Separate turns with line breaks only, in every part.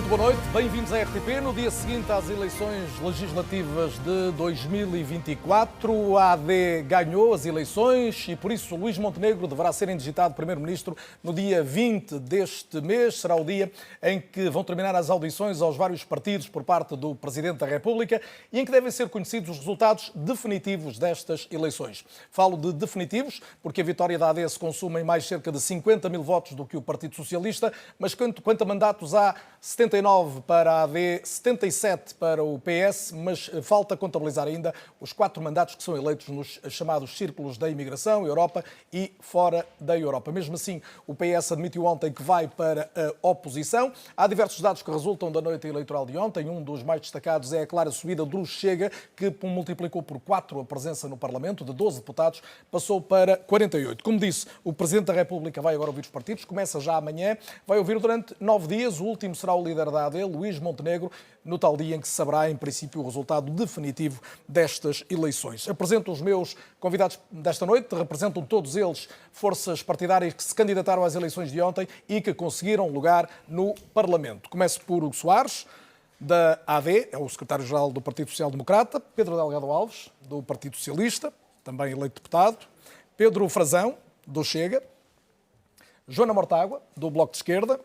Muito boa noite, bem-vindos à RTP. No dia seguinte às eleições legislativas de 2024, a AD ganhou as eleições e por isso Luís Montenegro deverá ser indigitado primeiro-ministro no dia 20 deste mês. Será o dia em que vão terminar as audições aos vários partidos por parte do Presidente da República e em que devem ser conhecidos os resultados definitivos destas eleições. Falo de definitivos porque a vitória da AD se consuma em mais cerca de 50 mil votos do que o Partido Socialista, mas quanto a mandatos há 79 para a AD, 77 para o PS, mas falta contabilizar ainda os 4 mandatos que são eleitos nos chamados círculos da imigração, Europa e fora da Europa. Mesmo assim, o PS admitiu ontem que vai para a oposição. Há diversos dados que resultam da noite eleitoral de ontem. Um dos mais destacados é a clara subida do Chega, que multiplicou por 4 a presença no Parlamento, de 12 deputados, passou para 48. Como disse, o Presidente da República vai agora ouvir os partidos, começa já amanhã, vai ouvir durante 9 dias, o último será o líder da AD, Luís Montenegro, no tal dia em que se saberá, em princípio, o resultado definitivo destas eleições. Apresento os meus convidados desta noite, representam todos eles forças partidárias que se candidataram às eleições de ontem e que conseguiram lugar no Parlamento. Começo por Hugo Soares, da AD, é o secretário-geral do Partido Social Democrata, Pedro Delgado Alves, do Partido Socialista, também eleito deputado, Pedro Frazão, do Chega, Joana Mortágua, do Bloco de Esquerda,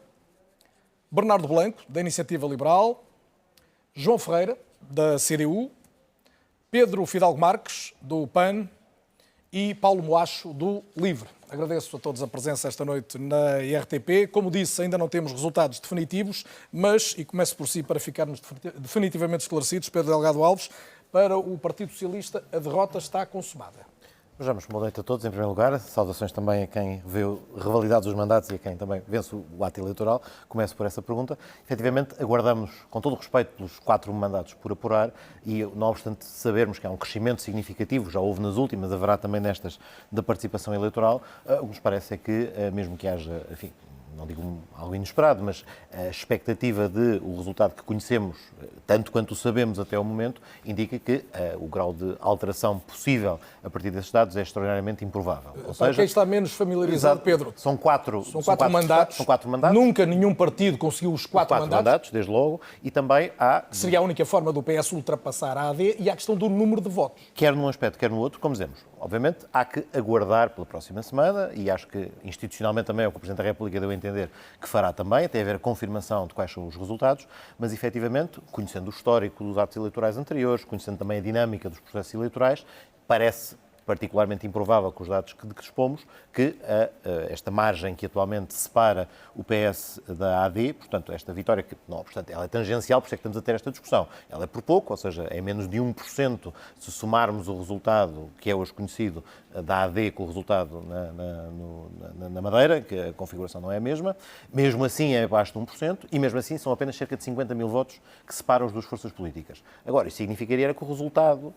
Bernardo Blanco, da Iniciativa Liberal, João Ferreira, da CDU, Pedro Fidalgo Marques, do PAN e Paulo Moacho, do LIVRE. Agradeço a todos a presença esta noite na RTP. Como disse, ainda não temos resultados definitivos, mas, e começo por si para ficarmos definitivamente esclarecidos, Pedro Delgado Alves, para o Partido Socialista a derrota está consumada.
Vejamos, boa noite a todos, em primeiro lugar. Saudações também a quem vê revalidados os mandatos e a quem também vence o ato eleitoral. Começo por essa pergunta. Efetivamente, aguardamos, com todo o respeito pelos 4 mandatos por apurar e, não obstante sabermos que há um crescimento significativo, já houve nas últimas, haverá também nestas, da participação eleitoral, o que nos parece é que, mesmo que haja, enfim, não digo algo inesperado, mas a expectativa de o resultado que conhecemos, tanto quanto o sabemos até ao momento, indica que o grau de alteração possível a partir desses dados é extraordinariamente improvável.
Ou seja, quem está menos familiarizado, Pedro,
são quatro mandatos.
Nunca nenhum partido conseguiu os 4 mandatos,
desde logo, e também há...
Que seria a única forma do PS ultrapassar a AD, e há a questão do número de votos.
Quer num aspecto, quer no outro, como dizemos. Obviamente, há que aguardar pela próxima semana, e acho que institucionalmente também é o que o Presidente da República deu a entender que fará também, tem a ver a confirmação de quais são os resultados, mas efetivamente, conhecendo o histórico dos atos eleitorais anteriores, conhecendo também a dinâmica dos processos eleitorais, parece particularmente improvável com os dados de que dispomos, que esta margem que atualmente separa o PS da AD, portanto, esta vitória, que não obstante, ela é tangencial, por isso é que estamos a ter esta discussão. Ela é por pouco, ou seja, é menos de 1% se somarmos o resultado, que é hoje conhecido, da AD com o resultado na Madeira, que a configuração não é a mesma. Mesmo assim é abaixo de 1%, e mesmo assim são apenas cerca de 50 mil votos que separam as duas forças políticas. Agora, isso significaria que o resultado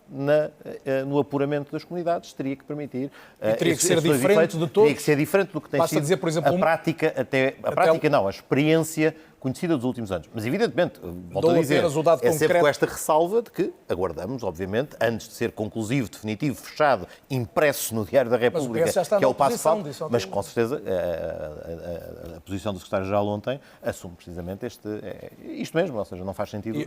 no apuramento das comunidades teria que permitir...
teria que ser diferente de todos.
Teria que ser diferente do que tem
Basta
sido
dizer, por exemplo,
a experiência conhecida dos últimos anos. Mas, evidentemente, volto a dizer,
é
sempre com esta ressalva de que aguardamos, obviamente, antes de ser conclusivo, definitivo, fechado, impresso no Diário da República, que é o passo falso, mas com certeza a posição do Secretário-Geral ontem assume precisamente isto mesmo, ou seja, não faz sentido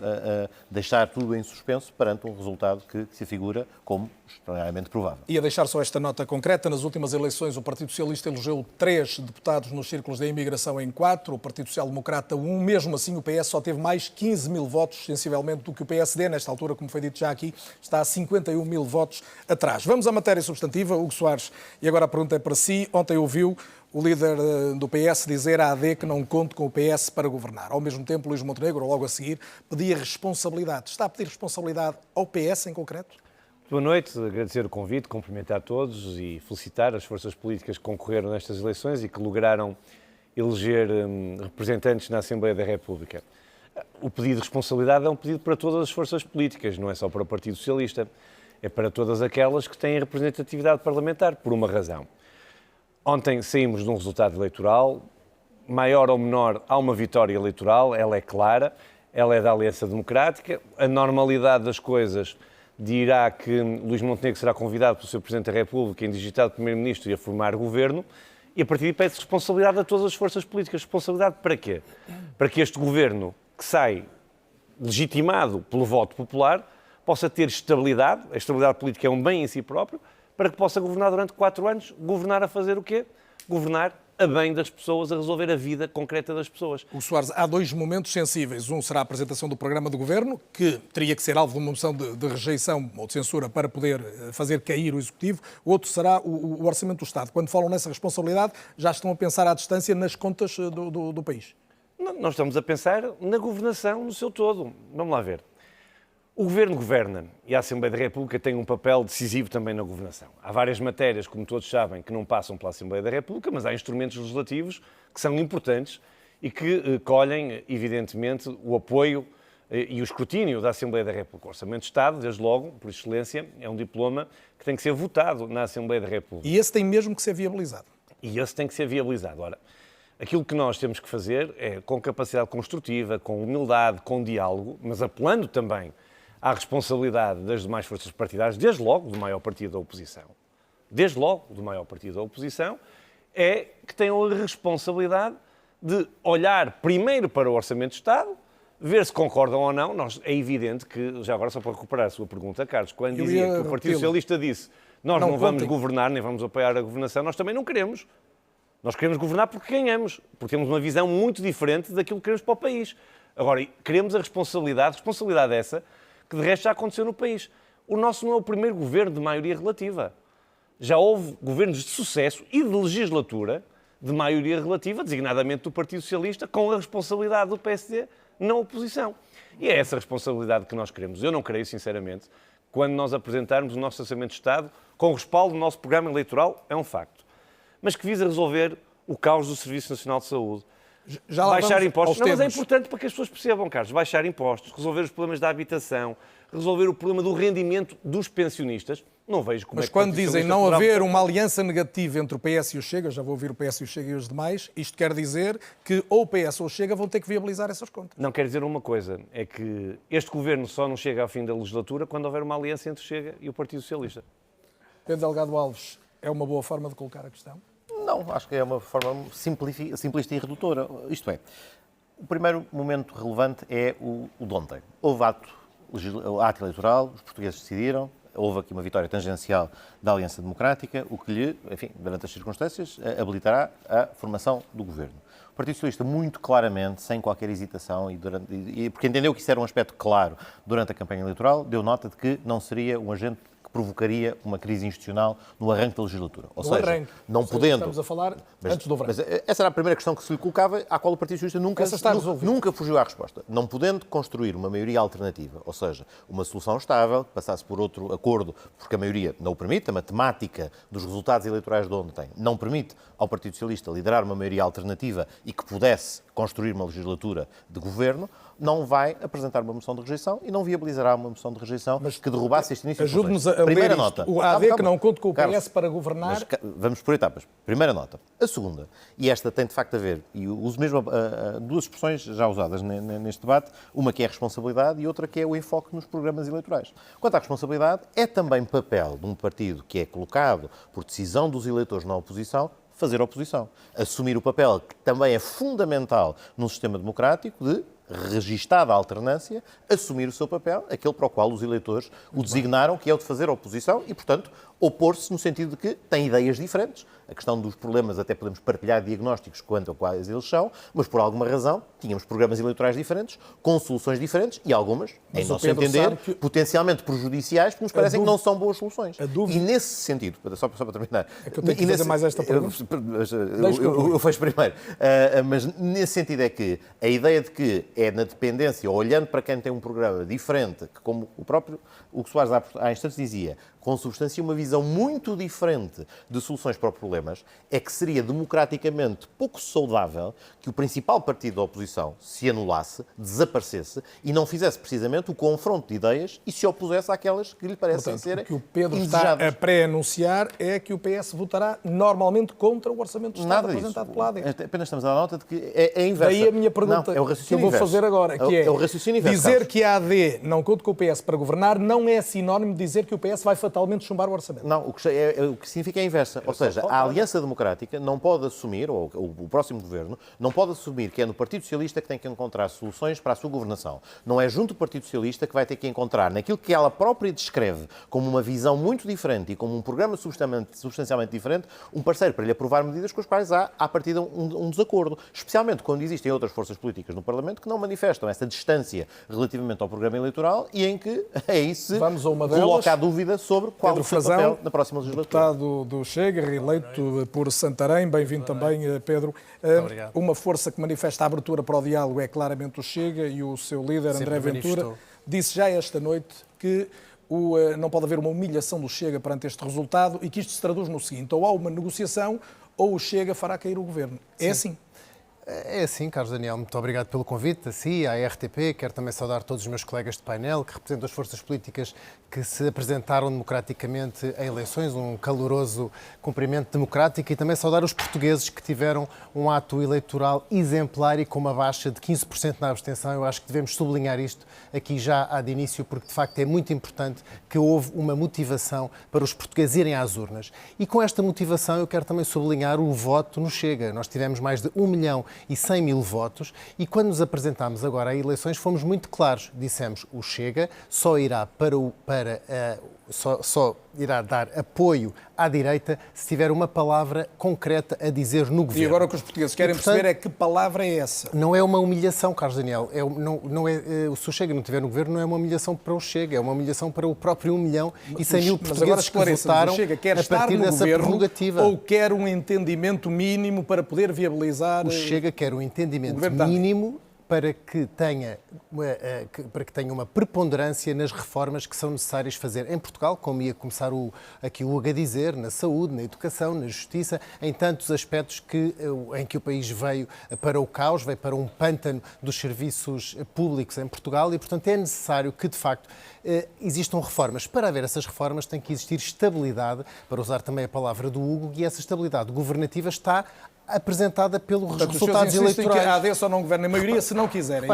deixar tudo em suspenso perante um resultado que se afigura como extraordinariamente provável.
E a deixar só esta nota concreta, nas últimas eleições o Partido Socialista elegeu 3 deputados nos círculos da imigração em 4, o Partido Social Democrata 1, mesmo assim o PS só teve mais 15 mil votos, sensivelmente, do que o PSD, nesta altura, como foi dito já aqui, está a 51 mil votos atrás. Vamos à matéria substantiva, Hugo Soares, e agora a pergunta é para si. Ontem ouviu o líder do PS dizer à AD que não conte com o PS para governar. Ao mesmo tempo, Luís Montenegro, logo a seguir, pedia responsabilidade. Está a pedir responsabilidade ao PS em concreto?
Boa noite, agradecer o convite, cumprimentar todos e felicitar as forças políticas que concorreram nestas eleições e que lograram eleger representantes na Assembleia da República. O pedido de responsabilidade é um pedido para todas as forças políticas, não é só para o Partido Socialista, é para todas aquelas que têm representatividade parlamentar, por uma razão. Ontem saímos de um resultado eleitoral, maior ou menor, há uma vitória eleitoral, ela é clara, ela é da Aliança Democrática, a normalidade das coisas dirá que Luís Montenegro será convidado pelo Sr. Presidente da República, indigitado Primeiro-Ministro e a formar governo, e a partir daí pede responsabilidade a todas as forças políticas. Responsabilidade para quê? Para que este governo que sai legitimado pelo voto popular possa ter estabilidade, a estabilidade política é um bem em si próprio, para que possa governar durante 4 anos, governar a fazer o quê? Governar a bem das pessoas, a resolver a vida concreta das pessoas.
O Soares, há 2 momentos sensíveis. Um será a apresentação do programa do Governo, que teria que ser alvo de uma moção de rejeição ou de censura para poder fazer cair o Executivo. O outro será o Orçamento do Estado. Quando falam nessa responsabilidade, já estão a pensar à distância nas contas do país?
Nós estamos a pensar na governação no seu todo. Vamos lá ver. O Governo governa e a Assembleia da República tem um papel decisivo também na governação. Há várias matérias, como todos sabem, que não passam pela Assembleia da República, mas há instrumentos legislativos que são importantes e que colhem, evidentemente, o apoio e o escrutínio da Assembleia da República. O Orçamento de Estado, desde logo, por excelência, é um diploma que tem que ser votado na Assembleia da República.
E esse tem mesmo que ser viabilizado.
E esse tem que ser viabilizado. Ora, aquilo que nós temos que fazer é, com capacidade construtiva, com humildade, com diálogo, mas apelando também à responsabilidade das demais forças partidárias, desde logo do maior partido da oposição, é que tenham a responsabilidade de olhar primeiro para o Orçamento de Estado, ver se concordam ou não. É evidente que, já agora só para recuperar a sua pergunta, Carlos, quando dizia que o Partido Socialista disse nós não vamos governar, nem vamos apoiar a governação, nós também não queremos. Nós queremos governar porque ganhamos, porque temos uma visão muito diferente daquilo que queremos para o país. Agora, queremos a responsabilidade essa que de resto já aconteceu no país. O nosso não é o primeiro governo de maioria relativa. Já houve governos de sucesso e de legislatura de maioria relativa, designadamente do Partido Socialista, com a responsabilidade do PSD na oposição. E é essa responsabilidade que nós queremos. Eu não creio, sinceramente, quando nós apresentarmos o nosso Orçamento de Estado com o respaldo do nosso programa eleitoral, é um facto, mas que visa resolver o caos do Serviço Nacional de Saúde,
Já
baixar impostos. Não, mas é importante para que as pessoas percebam, Carlos, baixar impostos, resolver os problemas da habitação, resolver o problema do rendimento dos pensionistas. Não vejo como
Mas
é que...
quando dizem não haver uma aliança negativa entre o PS e o Chega, já vou ouvir o PS e o Chega e os demais, isto quer dizer que ou o PS ou o Chega vão ter que viabilizar essas contas.
Não, quer dizer uma coisa, é que este governo só não chega ao fim da legislatura quando houver uma aliança entre o Chega e o Partido Socialista.
Pedro Delgado Alves, é uma boa forma de colocar a questão?
Não, acho que é uma forma simplista e redutora. Isto é, o primeiro momento relevante é o de ontem. Houve ato eleitoral, os portugueses decidiram, houve aqui uma vitória tangencial da Aliança Democrática, o que lhe, enfim, durante as circunstâncias, habilitará a formação do governo. O Partido Socialista, muito claramente, sem qualquer hesitação, porque entendeu que isso era um aspecto claro durante a campanha eleitoral, deu nota de que não seria um agente provocaria uma crise institucional no arranque da legislatura. Ou seja, não podendo...
Estamos a falar antes do verão.
Mas essa era a primeira questão que se lhe colocava, à qual o Partido Socialista nunca fugiu à resposta. Não podendo construir uma maioria alternativa, ou seja, uma solução estável, que passasse por outro acordo, porque a maioria não o permite, a matemática dos resultados eleitorais de ontem não permite ao Partido Socialista liderar uma maioria alternativa e que pudesse construir uma legislatura de governo, não vai apresentar uma moção de rejeição e não viabilizará uma moção de rejeição que derrubasse este início de
ajude-nos a
primeira
ler
nota.
O AD que não conta com o PS
Carlos,
para governar...
Mas, vamos por etapas. Primeira nota. A segunda, e esta tem de facto a ver, e uso mesmo duas expressões já usadas neste debate, uma que é a responsabilidade e outra que é o enfoque nos programas eleitorais. Quanto à responsabilidade, é também papel de um partido que é colocado por decisão dos eleitores na oposição fazer oposição. Assumir o papel que também é fundamental num sistema democrático de, registada a alternância, assumir o seu papel, aquele para o qual os eleitores o designaram, que é o de fazer oposição e, portanto, opor-se no sentido de que tem ideias diferentes. A questão dos problemas, até podemos partilhar diagnósticos quanto a quais eles são, mas por alguma razão tínhamos programas eleitorais diferentes, com soluções diferentes e algumas, em nosso entender, potencialmente prejudiciais, porque nos parecem que não são boas soluções. E nesse sentido, só para terminar...
É que eu tenho que fazer mais esta pergunta.
Eu fecho primeiro. Mas nesse sentido é que a ideia de que é na dependência, olhando para quem tem um programa diferente, que como o próprio Hugo Soares há instantes dizia, consubstancia uma visão muito diferente de soluções para problemas, é que seria democraticamente pouco saudável que o principal partido da oposição se anulasse, desaparecesse e não fizesse precisamente o confronto de ideias e se opusesse àquelas que lhe parecem ser
indesejáveis. O que o Pedro
indesejáveis.
Está a pré-anunciar é que o PS votará normalmente contra o Orçamento de Estado apresentado pela AD.
Apenas estamos a dar nota de que é inversa.
Daí a minha pergunta,
não, é o
que eu vou fazer agora, que
é o raciocínio inverso,
dizer que a AD não conta com o PS para governar não é sinónimo de dizer que o PS vai faturar unilateralmente chumbar o orçamento.
Não, o que significa é a inversa. Ou seja, a Aliança Democrática não pode assumir, ou o próximo governo, não pode assumir que é no Partido Socialista que tem que encontrar soluções para a sua governação. Não é junto do Partido Socialista que vai ter que encontrar, naquilo que ela própria descreve como uma visão muito diferente e como um programa substancialmente diferente, um parceiro para lhe aprovar medidas com as quais há, à partida, um desacordo. Especialmente quando existem outras forças políticas no Parlamento que não manifestam essa distância relativamente ao programa eleitoral e em que aí se coloca a dúvida sobre qual
Pedro
o seu
Frazão,
papel na próxima legislatura.
Deputado do Chega, reeleito por Santarém. Bem-vindo também, Pedro. Uma força que manifesta a abertura para o diálogo é claramente o Chega e o seu líder, André Ventura, disse já esta noite que não pode haver uma humilhação do Chega perante este resultado e que isto se traduz no seguinte: ou há uma negociação ou o Chega fará cair o governo. É assim?
É assim, Carlos Daniel, muito obrigado pelo convite, a si, à RTP. Quero também saudar todos os meus colegas de painel que representam as forças políticas que se apresentaram democraticamente em eleições, um caloroso cumprimento democrático, e também saudar os portugueses que tiveram um ato eleitoral exemplar e com uma baixa de 15% na abstenção. Eu acho que devemos sublinhar isto aqui já de início, porque de facto é muito importante que houve uma motivação para os portugueses irem às urnas. E com esta motivação eu quero também sublinhar o voto no Chega. Nós tivemos mais de 1.100.000 votos e quando nos apresentámos agora a eleições fomos muito claros. Dissemos o Chega só irá só irá dar apoio à direita se tiver uma palavra concreta a dizer no governo.
E agora o que os portugueses querem perceber é que palavra é essa.
Não é uma humilhação, Carlos Daniel. Se o Chega não estiver no governo, não é uma humilhação para o Chega, é uma humilhação para o próprio 1.100.000 portugueses que votaram
o Chega quer
a partir dessa prerrogativa.
Ou quer um entendimento mínimo para poder viabilizar...
O Chega quer um entendimento mínimo para que tenha uma preponderância nas reformas que são necessárias fazer em Portugal, como ia começar aqui o Hugo a dizer, na saúde, na educação, na justiça, em tantos aspectos em que o país veio para o caos, veio para um pântano dos serviços públicos em Portugal e, portanto, é necessário que, de facto, existam reformas. Para haver essas reformas tem que existir estabilidade, para usar também a palavra do Hugo, e essa estabilidade governativa está apresentada pelos resultados eleitorais.
Que a AD só não governa em maioria se não quiserem.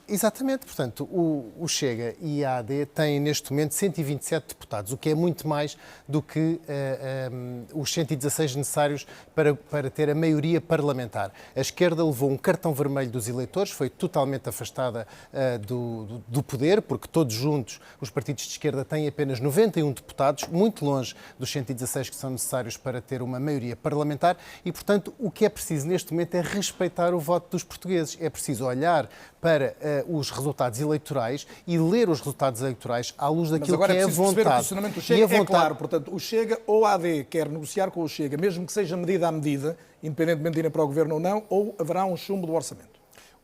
Exatamente, portanto, o Chega e a AD têm neste momento 127 deputados, o que é muito mais do que os 116 necessários para ter a maioria parlamentar. A esquerda levou um cartão vermelho dos eleitores, foi totalmente afastada do poder, porque todos juntos os partidos de esquerda têm apenas 91 deputados, muito longe dos 116 que são necessários para ter uma maioria parlamentar. E, portanto, o que é preciso neste momento é respeitar o voto dos portugueses. É preciso olhar para os resultados eleitorais e ler os resultados eleitorais à luz daquilo que é a vontade. Mas agora é preciso perceber o posicionamento do Chega. É claro, portanto, o Chega ou a AD quer negociar com o Chega, mesmo que seja medida a medida, independentemente de irem para o governo ou não, ou haverá um chumbo do orçamento?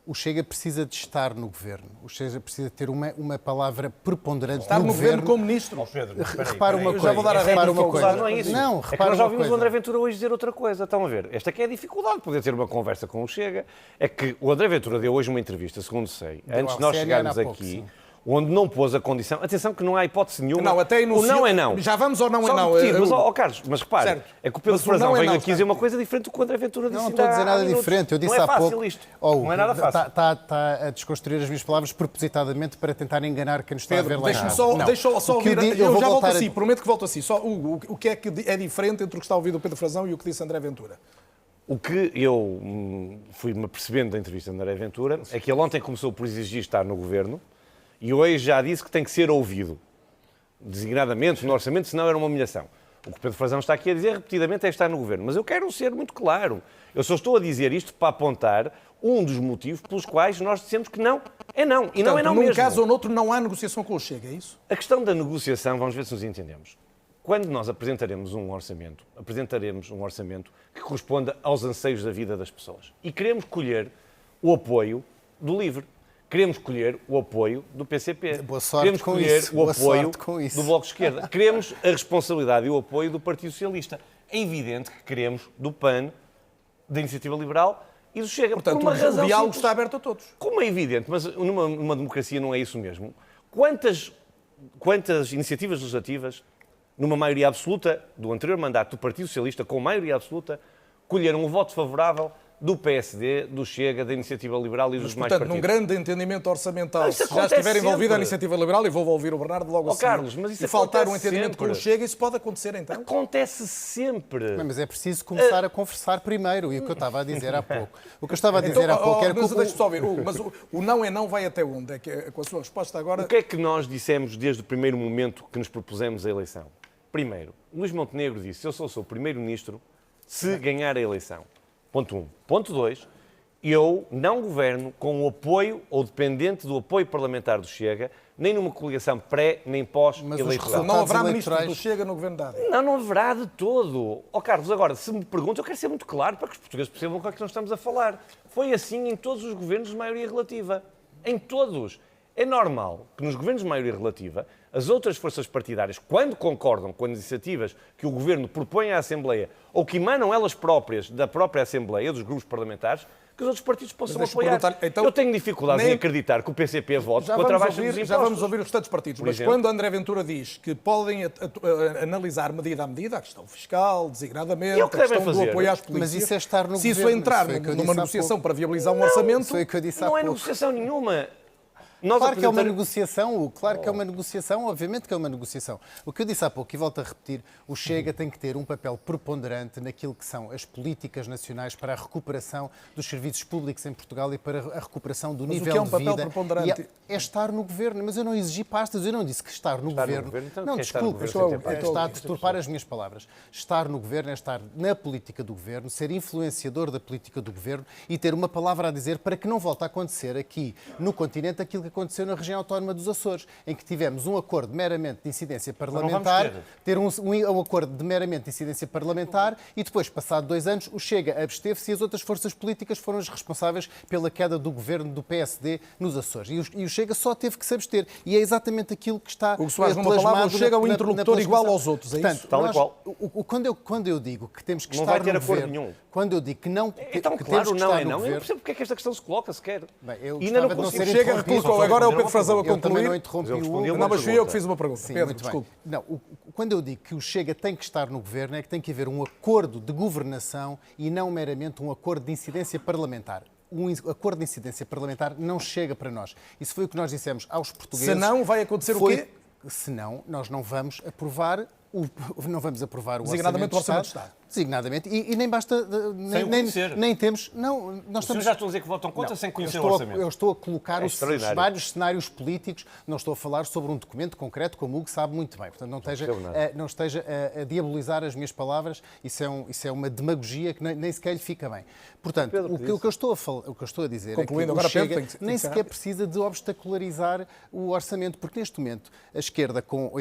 O Chega precisa de estar no governo. O Chega precisa ter uma palavra preponderante
estar no governo como ministro.
Repara uma coisa. Já vou dar a repara uma coisa.
Não é isso. Não, repara, é que nós já ouvimos o André Ventura hoje dizer outra coisa. Estão a ver? Esta que é a dificuldade de poder ter uma conversa com o Chega. É que o André Ventura deu hoje uma entrevista, segundo sei, antes de nós chegarmos aqui, onde não pôs a condição. Atenção que não há hipótese nenhuma.
Não, até
o não é não.
Já vamos ao não é não.
Mas, Carlos, mas repare, certo. É que o Pedro Frazão veio aqui dizer uma coisa diferente do que o André Ventura disse.
Não estou a dizer nada diferente. Eu disse há pouco.
Não é nada fácil.
Está a desconstruir as minhas palavras propositadamente para tentar enganar quem nos está a ver lá.
Deixa-me só ouvir. Eu já volto assim, prometo que volto assim. Só o que é que é diferente entre o que está a ouvir do Pedro Frazão e o que disse André Ventura?
O que eu fui-me percebendo da entrevista de André Ventura é que ele ontem começou por exigir estar no governo e hoje já disse que tem que ser ouvido, designadamente no orçamento, senão era uma humilhação. O que Pedro Frazão está aqui a dizer repetidamente é estar no governo. Mas eu quero ser muito claro. Eu só estou a dizer isto para apontar um dos motivos pelos quais nós dissemos que não é não. E portanto, não é não mesmo.
Num caso ou noutro não há negociação com o Chega, é isso?
A questão da negociação, vamos ver se nos entendemos. Quando nós apresentaremos um orçamento que corresponda aos anseios da vida das pessoas. E queremos colher o apoio do LIVRE. Queremos colher o apoio do PCP.
Boa sorte
queremos
com
colher
isso.
o apoio do Bloco de Esquerda. Queremos a responsabilidade e o apoio do Partido Socialista. É evidente que queremos do PAN, da Iniciativa Liberal e do Chega.
Portanto,
por uma razão
o diálogo
simples.
está aberto a todos.
Como é evidente, mas numa democracia não é isso mesmo. Quantas iniciativas legislativas, numa maioria absoluta do anterior mandato do Partido Socialista, com maioria absoluta, colheram o voto favorável do PSD, do Chega, da Iniciativa Liberal e dos demais
Portanto,
partidos.
num grande entendimento orçamental,
Mas
se
isso
já estiver
acontece
envolvida a
sempre.
Iniciativa Liberal, e vou ouvir o Bernardo logo a seguir,
Carlos, mas isso
e faltar um
acontece
entendimento com o
sempre.
Chega, isso pode acontecer então?
Acontece sempre.
Mas é preciso começar a conversar primeiro, e o que eu estava a dizer há pouco. O que eu estava a dizer há pouco era que...
Deixa-me só ouvir, mas o não é não vai até onde? É que, com a sua resposta agora...
O que é que nós dissemos desde o primeiro momento que nos propusemos a eleição? Primeiro, Luís Montenegro disse: eu sou o seu primeiro-ministro se ganhar a eleição. Ponto 1. Ponto 2. Eu não governo com o apoio ou dependente do apoio parlamentar do Chega, nem numa coligação pré, nem pós-eleitoral.
Não haverá ministro do
eleitorais...
Chega no governo da AD.
Não haverá de todo. Carlos, agora, se me perguntam, eu quero ser muito claro para que os portugueses percebam o que é que nós estamos a falar. Foi assim em todos os governos de maioria relativa. Em todos. É normal que nos governos de maioria relativa, as outras forças partidárias, quando concordam com as iniciativas que o Governo propõe à Assembleia ou que emanam elas próprias da própria Assembleia, dos grupos parlamentares, que os outros partidos possam apoiar.
Então,
eu tenho dificuldades em acreditar que o PCP vote contra a baixa dos impostos.
Já vamos ouvir os restantes partidos, mas
exemplo.
quando André Ventura diz que podem analisar medida a medida, a questão fiscal, designadamente,
E
a
o que devem
questão do
fazer?
apoio às polícias,
Mas isso é estar no
se isso
governo,
entrar
foi o que eu
numa
disse há
negociação
pouco.
para viabilizar um orçamento...
Foi o que eu disse há
Não é
pouco.
negociação nenhuma. Nós
Claro que é uma
apresentamos-
negociação, claro que é uma negociação, obviamente que é uma negociação. O que eu disse há pouco, e volto a repetir, o Chega tem que ter um papel preponderante naquilo que são as políticas nacionais para a recuperação dos serviços públicos em Portugal e para a recuperação do
Mas o
nível
que é um
de
papel
vida.
preponderante?
E é estar no governo, mas eu não exigi pastas, eu não disse que estar no governo.
Então,
Não,
quem está no
desculpe,
governo sem ter pastas?
está a deturpar as minhas palavras. Estar no governo é estar na política do governo, ser influenciador da política do governo e ter uma palavra a dizer para que não volte a acontecer aqui no continente aquilo que aconteceu na região autónoma dos Açores, em que tivemos um acordo meramente de incidência parlamentar, ter um acordo de meramente de incidência parlamentar e depois, passado 2 anos, o Chega absteve-se e as outras forças políticas foram as responsáveis pela queda do governo do PSD nos Açores. E o Chega só teve que se abster. E é exatamente aquilo que está
O que Soares, numa
plasmado
palavra, o Chega é um
na
interlocutor
plasmação.
igual aos outros, é isso?
Portanto,
Tal e qual.
Quando eu digo que temos que
Não
estar
vai ter
no
acordo
governo,
nenhum.
quando eu digo que não
Então,
que
claro,
temos que
não
estar
é
no
não. Eu não
governo,
percebo porque é que esta questão se coloca sequer.
Bem, eu
E ainda não
gostava de não
consigo.
ser
Chega
interrompido.
recolocou. Agora é o Pedro Frazão a
Eu também
concluir.
não interrompi
Eu
o
respondi
Hugo.
uma
Não, mas fui eu
pergunta.
que fiz uma pergunta.
Sim,
Pedro,
muito
desculpe.
bem. Não, quando eu digo que o Chega tem que estar no governo, é que tem que haver um acordo de governação e não meramente um acordo de incidência parlamentar. Um acordo de incidência parlamentar não chega para nós. Isso foi o que nós dissemos aos portugueses.
Se não, vai acontecer o quê?
Se não, nós não vamos aprovar o
Designadamente o Orçamento de Estado.
Designadamente. E nem basta...
Sem o conhecer.
Nem temos... Não, nós
Os senhores já estão a dizer que votam contra sem conhecer o orçamento.
eu estou a colocar
É
os
extraordinário.
vários cenários políticos, não estou a falar sobre um documento concreto, como o Hugo sabe muito bem. Portanto, não esteja a diabolizar as minhas palavras, isso é uma demagogia que nem sequer lhe fica bem. Portanto, o que eu estou a dizer
Concluindo,
é que
agora,
o Chega
Pedro, tem que
nem
encerrar.
sequer precisa de obstacularizar o orçamento, porque neste momento a esquerda, com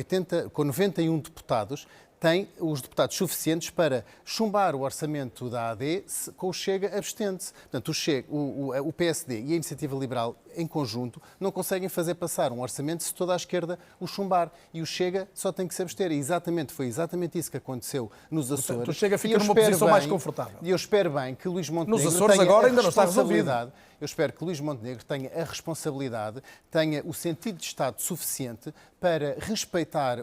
91 deputados, tem os deputados suficientes para chumbar o orçamento da AD com o Chega abstente-se. Portanto, o PSD e a Iniciativa Liberal, em conjunto, não conseguem fazer passar um orçamento se toda a esquerda o chumbar. E o Chega só tem que se abster. E foi exatamente isso que aconteceu nos Açores.
Portanto, o Chega fica
E eu
numa
espero
posição mais
bem-
confortável.
E eu espero bem que Luís Montenegro
Nos Açores
tenha
agora
a
ainda não está resolvido.
responsabilidade. Eu espero que Luís Montenegro tenha a responsabilidade, tenha o sentido de Estado suficiente para respeitar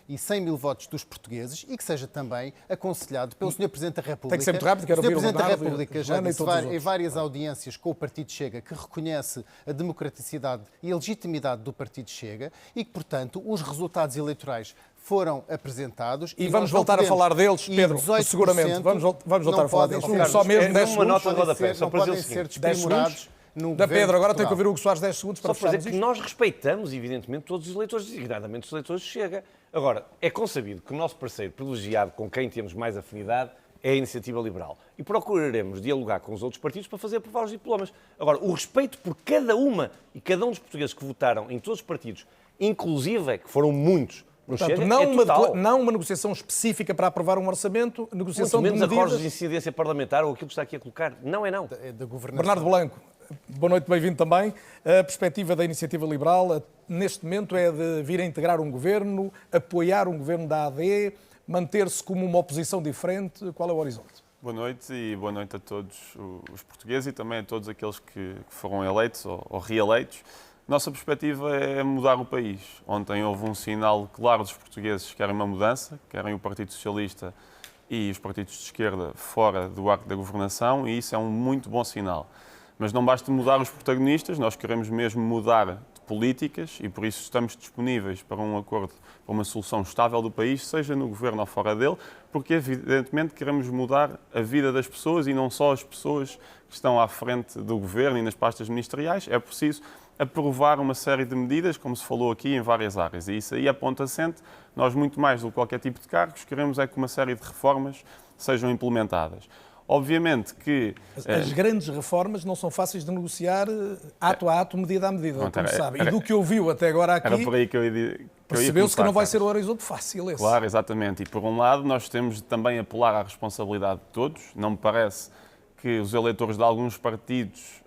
1.100.000 votos dos portugueses e que seja também aconselhado pelo Sr. Presidente da República.
Tem que ser muito rápido, quero
O Sr.
ouvir o
Presidente da
Bernardo,
República
a
já
Joana e
disse
todos os
em
outros.
várias audiências com o Partido Chega que reconhece a democraticidade e a legitimidade do Partido Chega e que, portanto, os resultados eleitorais foram apresentados.
E
nós
vamos
não
voltar a
podemos-
falar deles,
e
Pedro,
18%
seguramente. Vamos voltar a falar
podem
deles.
ser-
Só mesmo 10
uma
segundos.
nota de rodapé, só
não
para dizer
podem
o
ser
seguinte.
10
desprimorados
segundos.
no
Da
governo
Pedro, agora
de
tenho que ouvir
Portugal.
o Hugo Soares 10 segundos para
Só para dizer
fecharmos
que
isto.
nós respeitamos, evidentemente, todos os eleitores, designadamente os eleitores do Chega. Agora, é consabido que o nosso parceiro privilegiado, com quem temos mais afinidade, é a Iniciativa Liberal. E procuraremos dialogar com os outros partidos para fazer aprovar os diplomas. Agora, o respeito por cada uma e cada um dos portugueses que votaram em todos os partidos, inclusive, que foram muitos, no
Portanto,
Chega,
não,
é total.
não uma negociação específica para aprovar um orçamento, negociação
Muito
de
menos acordos de
medidas.
incidência parlamentar ou aquilo que está aqui a colocar. Não é não.
Da governação.
Bernardo Blanco, boa noite, bem-vindo também. A perspectiva da Iniciativa Liberal, neste momento, é de vir a integrar um governo, apoiar um governo da AD, manter-se como uma oposição diferente. Qual é o horizonte?
Boa noite e boa noite a todos os portugueses e também a todos aqueles que foram eleitos ou reeleitos. Nossa perspectiva é mudar o país. Ontem houve um sinal claro dos portugueses que querem uma mudança, querem o Partido Socialista e os partidos de esquerda fora do arco da governação, e isso é um muito bom sinal. Mas não basta mudar os protagonistas, nós queremos mesmo mudar de políticas e por isso estamos disponíveis para um acordo, para uma solução estável do país, seja no governo ou fora dele, porque evidentemente queremos mudar a vida das pessoas e não só as pessoas que estão à frente do governo e nas pastas ministeriais. É preciso aprovar uma série de medidas, como se falou aqui, em várias áreas. E isso aí é ponto assente. Nós, muito mais do que qualquer tipo de cargos, queremos é que uma série de reformas sejam implementadas. Obviamente que...
As grandes reformas não são fáceis de negociar ato a ato, medida a medida, como sabe. E do que ouviu até agora aqui,
era por aí que eu ia
percebeu-se que não vai ser o horizonte fácil esse.
Claro, exatamente. E por um lado, nós temos de também apelar à responsabilidade de todos. Não me parece que os eleitores de alguns partidos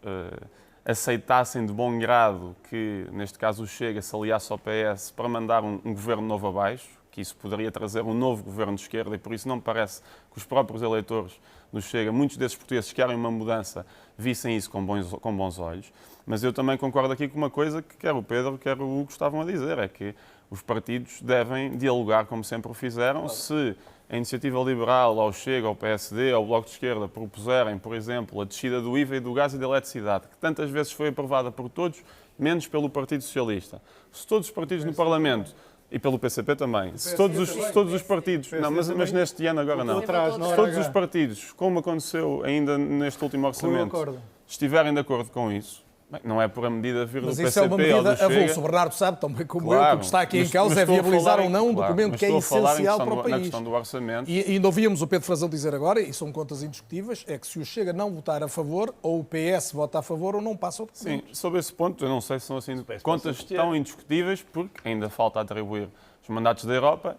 aceitassem de bom grado que, neste caso, o Chega se aliasse ao PS para mandar um governo novo abaixo, que isso poderia trazer um novo governo de esquerda, e por isso não me parece que os próprios eleitores do Chega, muitos desses portugueses que querem uma mudança, vissem isso com bons olhos. Mas eu também concordo aqui com uma coisa que quer o Pedro, quer o Hugo estavam a dizer, é que os partidos devem dialogar como sempre o fizeram. Se a Iniciativa Liberal, ao Chega, ao PSD, ao Bloco de Esquerda propuserem, por exemplo, a descida do IVA e do gás e da eletricidade, que tantas vezes foi aprovada por todos, menos pelo Partido Socialista. Se todos os partidos no Parlamento, e pelo PCP também, se todos os partidos, não, mas neste ano agora não, se todos os partidos, como aconteceu ainda neste último orçamento, estiverem de acordo com isso, bem, não é por a medida vir do PCP ou do Chega. Mas isso é uma medida avulsa.
O Bernardo sabe também como eu, que o que está aqui em causa é viabilizar ou não um documento que é essencial para o país.
Na questão do orçamento.
E ainda ouvíamos o Pedro Frazão dizer agora, e são contas indiscutíveis, é que se o Chega não votar a favor, ou o PS vota a favor, ou não passa o documento.
Sim, sobre esse ponto, eu não sei se são assim contas tão indiscutíveis, porque ainda falta atribuir os mandatos da Europa.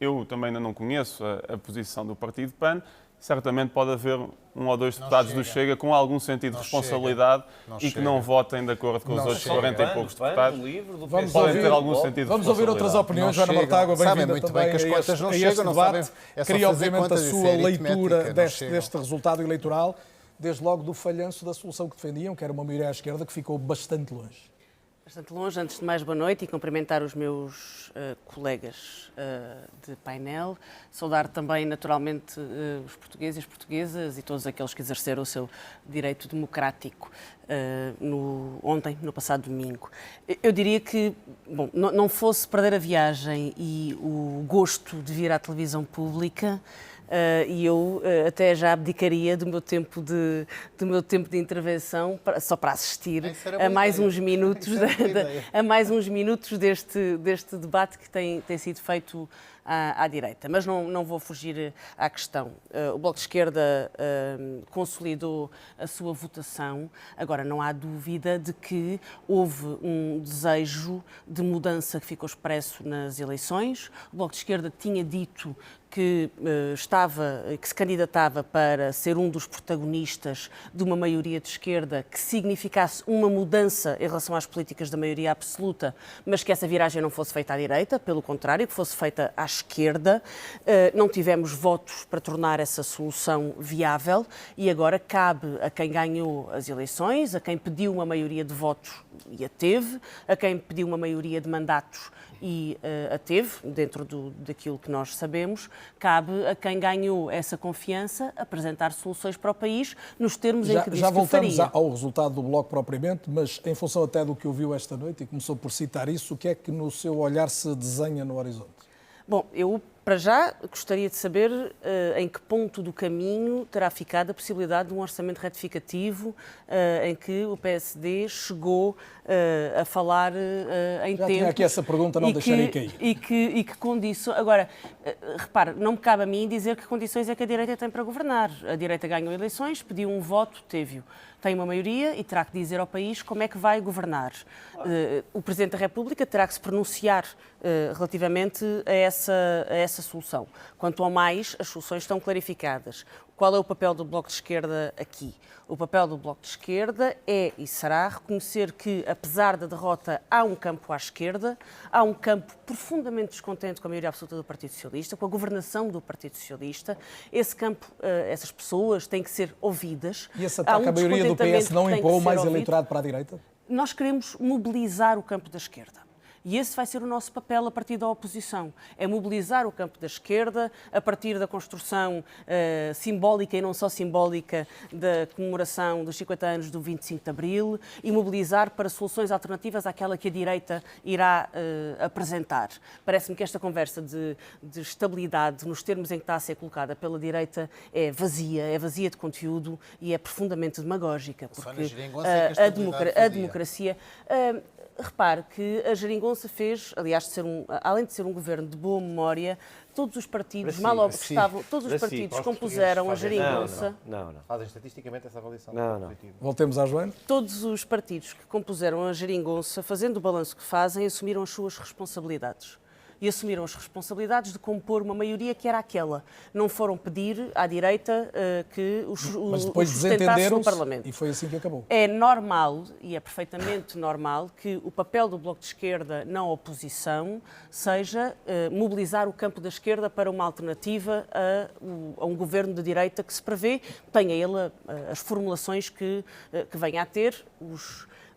Eu também ainda não conheço a posição do Partido PAN. Certamente pode haver um ou dois deputados do Chega com algum sentido de responsabilidade e que não votem de acordo com os outros 40 e poucos deputados. Podem ter algum sentido de
Vamos ouvir outras opiniões. Joana Mortágua, bem-vinda também a este debate. Queria, obviamente, a sua leitura deste resultado eleitoral, desde logo do falhanço da solução que defendiam, que era uma maioria à esquerda, que ficou bastante longe.
Bastante longe. Antes de mais, boa noite e cumprimentar os meus colegas de painel. Saudar também, naturalmente, os portugueses e as portuguesas e todos aqueles que exerceram o seu direito democrático ontem, no passado domingo. Eu diria que, bom, não fosse perder a viagem e o gosto de vir à televisão pública, e eu até já abdicaria do meu tempo de intervenção só para assistir a mais uns minutos deste debate que tem sido feito à direita. Mas não vou fugir à questão. O Bloco de Esquerda consolidou a sua votação. Agora, não há dúvida de que houve um desejo de mudança que ficou expresso nas eleições. O Bloco de Esquerda tinha dito que se candidatava para ser um dos protagonistas de uma maioria de esquerda que significasse uma mudança em relação às políticas da maioria absoluta, mas que essa viragem não fosse feita à direita, pelo contrário, que fosse feita à esquerda. Não tivemos votos para tornar essa solução viável e agora cabe a quem ganhou as eleições, a quem pediu uma maioria de votos e a teve, a quem pediu uma maioria de mandatos e a teve, dentro daquilo que nós sabemos, cabe a quem ganhou essa confiança apresentar soluções para o país nos termos em que disse que faria.
Já voltamos ao resultado do Bloco propriamente, mas em função até do que ouviu esta noite e começou por citar isso, o que é que no seu olhar se desenha no horizonte?
Bom, eu para já gostaria de saber em que ponto do caminho terá ficado a possibilidade de um orçamento retificativo em que o PSD chegou a falar em
já
tempo.
Tinha aqui essa pergunta, não deixarei cair.
E que condições... Agora, repare, não me cabe a mim dizer que condições é que a direita tem para governar. A direita ganhou eleições, pediu um voto, teve-o. Tem uma maioria e terá que dizer ao país como é que vai governar. O Presidente da República terá que se pronunciar relativamente a essa solução. Quanto ao mais, as soluções estão clarificadas. Qual é o papel do Bloco de Esquerda aqui? O papel do Bloco de Esquerda é e será reconhecer que, apesar da derrota, há um campo à esquerda, há um campo profundamente descontente com a maioria absoluta do Partido Socialista, com a governação do Partido Socialista. Esse campo, essas pessoas têm que ser ouvidas.
E esse ataque à maioria do PS não impõe mais eleitorado para a direita?
Nós queremos mobilizar o campo da esquerda. E esse vai ser o nosso papel a partir da oposição. É mobilizar o campo da esquerda a partir da construção simbólica e não só simbólica da comemoração dos 50 anos do 25 de Abril e mobilizar para soluções alternativas àquela que a direita irá apresentar. Parece-me que esta conversa de estabilidade, nos termos em que está a ser colocada pela direita, é vazia de conteúdo e é profundamente demagógica. Porque a democracia... repare que a Geringonça fez, aliás, além de ser um governo de boa memória, todos os partidos, todos os partidos compuseram a Geringonça.
Não.
Fazem estatisticamente essa avaliação?
Não.
Voltemos à Joana.
Todos os partidos que compuseram a Geringonça, fazendo o balanço que fazem, assumiram as suas responsabilidades. E assumiram as responsabilidades de compor uma maioria que era aquela. Não foram pedir à direita que
Mas depois
sustentasse no Parlamento.
E foi assim que acabou.
É normal, e é perfeitamente normal, que o papel do Bloco de Esquerda na oposição seja mobilizar o campo da esquerda para uma alternativa a um governo de direita que se prevê, tenha ele as formulações que venha a ter,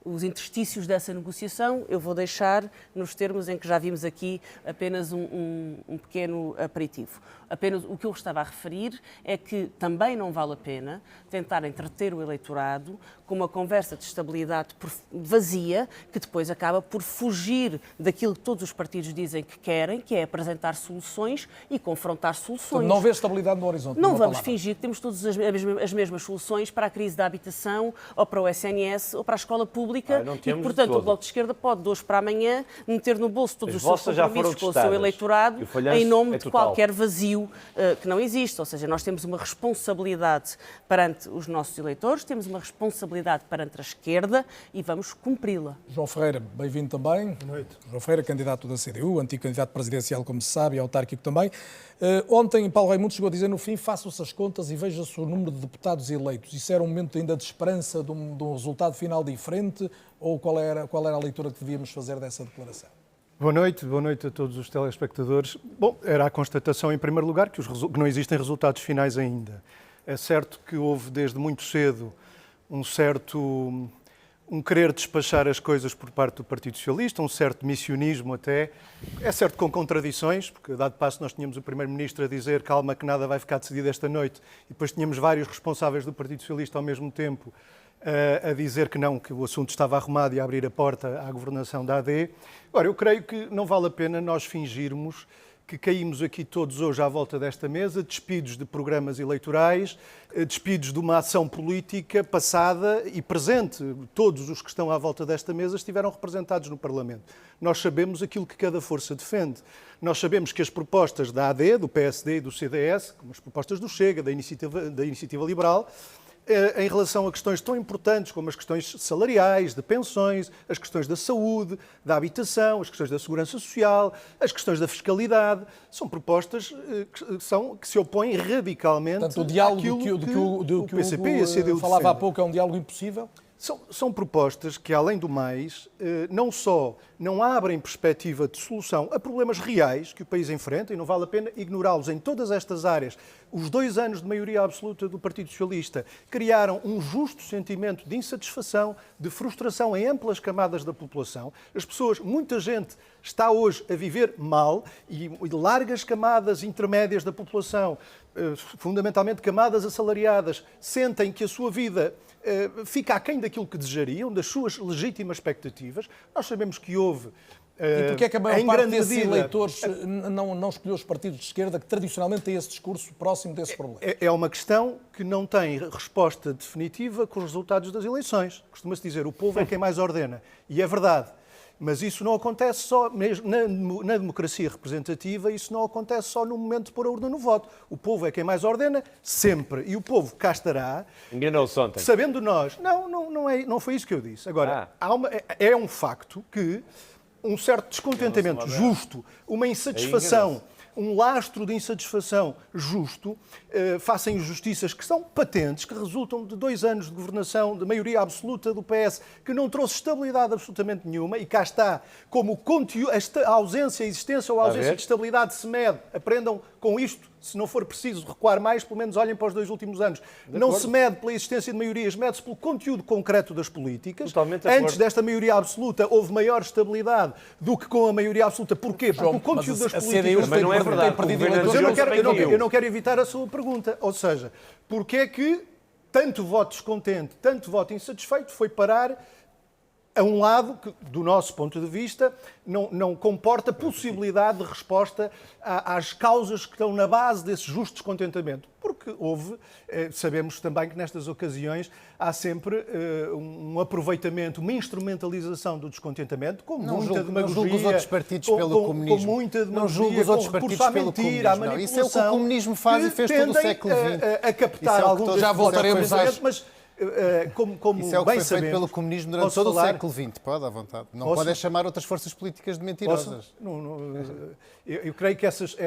os interstícios dessa negociação, eu vou deixar nos termos em que já vimos aqui apenas um pequeno aperitivo. Apenas o que eu estava a referir é que também não vale a pena tentar entreter o eleitorado com uma conversa de estabilidade vazia, que depois acaba por fugir daquilo que todos os partidos dizem que querem, que é apresentar soluções e confrontar soluções.
Não vê estabilidade no horizonte.
Não vamos fingir que temos todas as mesmas soluções para a crise da habitação, ou para o SNS, ou para a escola pública, e, portanto, o Bloco de Esquerda pode, de hoje para amanhã, meter no bolso todos os seus compromissos com o seu eleitorado em nome de qualquer vazio que não existe. Ou seja, nós temos uma responsabilidade perante os nossos eleitores, temos uma responsabilidade perante a esquerda e vamos cumpri-la.
João Ferreira, bem-vindo também.
Boa noite.
João Ferreira, candidato da CDU, antigo candidato presidencial, como se sabe, e autárquico também. Ontem, Paulo Raimundo chegou a dizer, no fim, façam-se as contas e veja-se o número de deputados eleitos. Isso era um momento ainda de esperança de um resultado final diferente? Ou qual era a leitura que devíamos fazer dessa declaração?
Boa noite a todos os telespectadores. Bom, era a constatação, em primeiro lugar, que não existem resultados finais ainda. É certo que houve, desde muito cedo, um querer despachar as coisas por parte do Partido Socialista, um certo missionismo até. É certo com contradições, porque, dado passo, nós tínhamos o Primeiro-Ministro a dizer calma que nada vai ficar decidido esta noite, e depois tínhamos vários responsáveis do Partido Socialista ao mesmo tempo a dizer que não, que o assunto estava arrumado e a abrir a porta à governação da AD. Agora, eu creio que não vale a pena nós fingirmos que caímos aqui todos hoje à volta desta mesa, despidos de programas eleitorais, despidos de uma ação política passada e presente. Todos os que estão à volta desta mesa estiveram representados no Parlamento. Nós sabemos aquilo que cada força defende. Nós sabemos que as propostas da AD, do PSD e do CDS, como as propostas do Chega, da Iniciativa Liberal, em relação a questões tão importantes como as questões salariais, de pensões, as questões da saúde, da habitação, as questões da segurança social, as questões da fiscalidade, são propostas que se opõem radicalmente
Portanto, o diálogo
àquilo que o PCP e a CDU
falava
defendem.
há pouco é um diálogo impossível?
São propostas que, além do mais, não só não abrem perspectiva de solução a problemas reais que o país enfrenta, e não vale a pena ignorá-los em todas estas áreas. Os 2 anos de maioria absoluta do Partido Socialista criaram um justo sentimento de insatisfação, de frustração em amplas camadas da população. As pessoas, muita gente está hoje a viver mal e largas camadas intermédias da população, fundamentalmente camadas assalariadas, sentem que a sua vida fica aquém daquilo que desejariam, das suas legítimas expectativas. Nós sabemos que houve,
e porquê é que a maior
em
parte
grande
desses
medida,
eleitores não escolheu os partidos de esquerda, que tradicionalmente têm esse discurso próximo desse problema?
É uma questão que não tem resposta definitiva com os resultados das eleições. Costuma-se dizer, o povo é quem mais ordena. E é verdade. Mas isso não acontece só, mesmo na democracia representativa, isso não acontece só no momento de pôr a urna no voto. O povo é quem mais ordena, sempre. E o povo cá estará.
Enganou-se ontem.
Sabendo nós. Não foi isso que eu disse. Agora, é um facto que um certo descontentamento justo, uma insatisfação, um lastro de insatisfação justo, face a injustiças que são patentes, que resultam de 2 anos de governação de maioria absoluta do PS, que não trouxe estabilidade absolutamente nenhuma, e cá está, como a ausência, a existência ou a ausência de estabilidade se mede, aprendam com isto, se não for preciso recuar mais, pelo menos olhem para os 2 últimos anos. Não se mede pela existência de maiorias, mede-se pelo conteúdo concreto das políticas. Antes desta maioria absoluta houve maior estabilidade do que com a maioria absoluta. Porquê? Porque o conteúdo das políticas...
Mas não é verdade.
Mas eu não quero evitar a sua pergunta. Ou seja, porquê é que tanto voto descontente, tanto voto insatisfeito foi parar a um lado que, do nosso ponto de vista, não comporta possibilidade de resposta às causas que estão na base desse justo descontentamento. Porque houve, sabemos também que nestas ocasiões há sempre um aproveitamento, uma instrumentalização do descontentamento, com muita demagogia.
Não julgo os outros partidos pelo comunismo.
Com muita demagogia,
não julgo os outros partidos pelo comunismo.
À manipulação,
isso é o que o comunismo faz e fez todo o século XX.
A captar algum desses
já voltaremos às...
mas como
isso é o que
bem
foi feito
sabemos,
pelo comunismo durante todo o século XX. Pode, à vontade. Não podem chamar outras forças políticas de mentirosas.
Eu creio que isso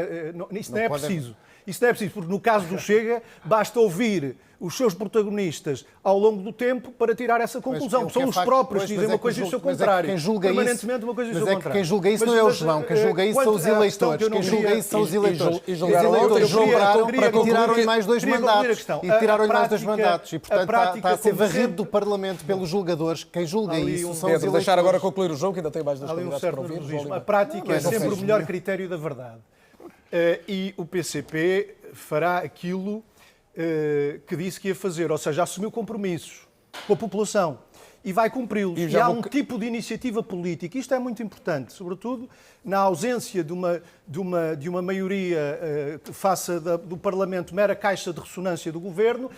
não é preciso. Isso não é preciso, porque no caso do Chega, basta ouvir os seus protagonistas ao longo do tempo para tirar essa conclusão. São os próprios que dizem uma coisa e o seu contrário.
Permanentemente
uma coisa e o seu contrário.
Quem julga isso não é o João, quem julga isso são os eleitores. Quem julga isso são os eleitores.
E
os eleitores julgaram e tiraram-lhe mais 2 mandatos.
E
tiraram-lhe mais 2 mandatos. E, portanto, está a ser varrido do Parlamento pelos julgadores. Quem julga isso são os eleitores.
Deixar agora concluir o jogo, que ainda tem mais 2 candidatos para ouvir.
A prática é sempre o melhor critério da verdade. E o PCP fará aquilo que disse que ia fazer, ou seja, assumiu compromissos com a população e vai cumpri-los. E há um tipo de iniciativa política, isto é muito importante, sobretudo na ausência de uma maioria que faça do Parlamento mera caixa de ressonância do Governo.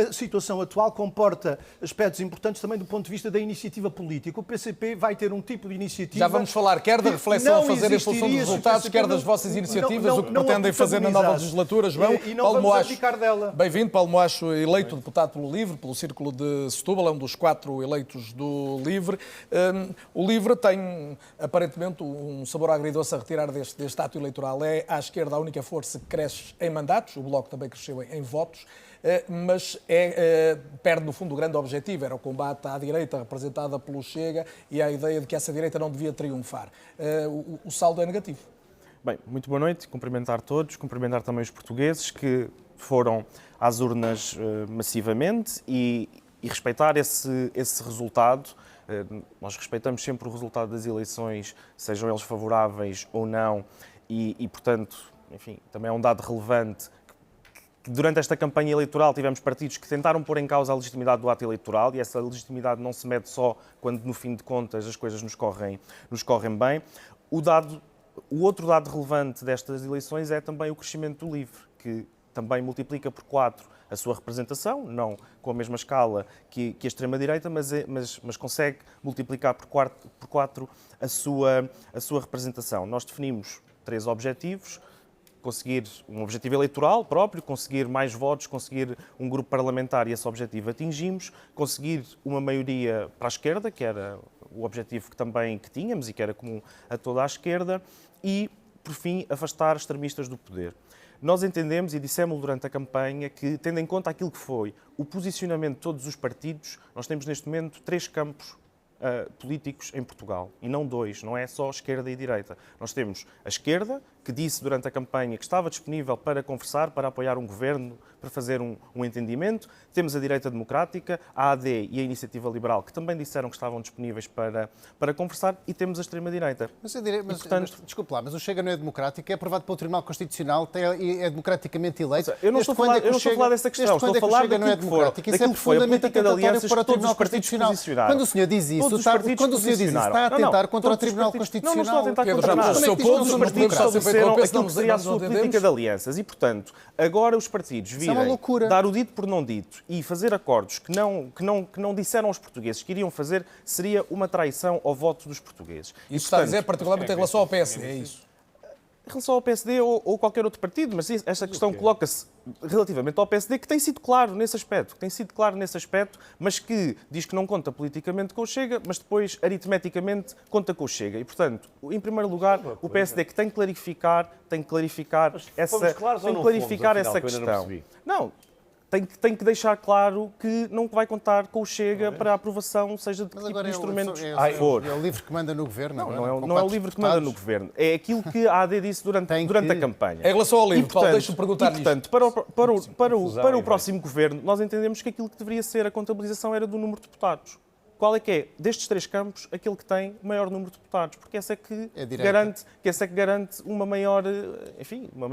A situação atual comporta aspectos importantes também do ponto de vista da iniciativa política. O PCP vai ter um tipo de iniciativa...
Já vamos falar quer da reflexão a fazer em função dos resultados, quer das vossas iniciativas, o que pretendem fazer na nova legislatura, João.
E não vamos abdicar dela.
Bem-vindo, Paulo Moacho, eleito deputado pelo LIVRE, pelo Círculo de Setúbal, é um dos 4 eleitos do LIVRE. O LIVRE tem, aparentemente, um sabor agridoce a retirar deste ato eleitoral. É, à esquerda, a única força que cresce em mandatos, o Bloco também cresceu em votos, mas perde, no fundo, o grande objetivo, era o combate à direita representada pelo Chega e a ideia de que essa direita não devia triunfar. O saldo é negativo.
Bem, muito boa noite, cumprimentar todos, cumprimentar também os portugueses que foram às urnas massivamente e respeitar esse resultado. Nós respeitamos sempre o resultado das eleições, sejam eles favoráveis ou não, e portanto, enfim, também é um dado relevante. Durante esta campanha eleitoral tivemos partidos que tentaram pôr em causa a legitimidade do ato eleitoral e essa legitimidade não se mede só quando, no fim de contas, as coisas nos correm bem. O outro dado relevante destas eleições é também o crescimento do LIVRE, que também multiplica por 4 a sua representação, não com a mesma escala que a extrema-direita, mas consegue multiplicar por 4 a sua representação. Nós definimos 3 objetivos: conseguir um objetivo eleitoral próprio, conseguir mais votos, conseguir um grupo parlamentar, e esse objetivo atingimos, conseguir uma maioria para a esquerda, que era o objetivo que tínhamos e que era comum a toda a esquerda, e, por fim, afastar extremistas do poder. Nós entendemos, e dissemos durante a campanha, que, tendo em conta aquilo que foi o posicionamento de todos os partidos, nós temos neste momento 3 campos políticos em Portugal, e não 2, não é só esquerda e direita. Nós temos a esquerda, que disse durante a campanha que estava disponível para conversar, para apoiar um governo, para fazer um entendimento. Temos a direita democrática, a AD e a Iniciativa Liberal, que também disseram que estavam disponíveis para conversar, e temos a extrema-direita.
Desculpe lá, mas o Chega não é democrático, é aprovado pelo Tribunal Constitucional, é democraticamente eleito.
Eu não estou a falar dessa questão, estou a falar daquilo que foi a política de alianças que todos os partidos posicionaram.
Quando o senhor diz isso, está a atentar contra o Tribunal Constitucional.
Não estou a tentar contra nada. Todos os partidos estabeleceram aquilo que seria a sua política de alianças e, portanto, agora os partidos virem dar o dito por não dito e fazer acordos que não disseram aos portugueses que iriam fazer, seria uma traição ao voto dos portugueses.
Isso está a dizer particularmente em relação ao PSD, é isso?
Em relação ao PSD ou qualquer outro partido, mas esta questão coloca-se relativamente ao PSD, que tem sido claro nesse aspecto, mas que diz que não conta politicamente com o Chega, mas depois aritmeticamente conta com o Chega. E, portanto, em primeiro lugar, o PSD que tem que clarificar essa questão. Não, tem que deixar claro que não vai contar com o Chega para a aprovação, seja de que tipo de instrumentos for.
É o livre que manda no governo.
Não é o livre que manda no governo. É aquilo que a AD disse durante a campanha.
Em relação ao livre, Paulo, deixa-me perguntar isto.
Portanto, para o próximo governo, nós entendemos que aquilo que deveria ser a contabilização era do número de deputados. Qual é que é, destes 3 campos, aquele que tem o maior número de deputados? Porque essa é que garante uma maior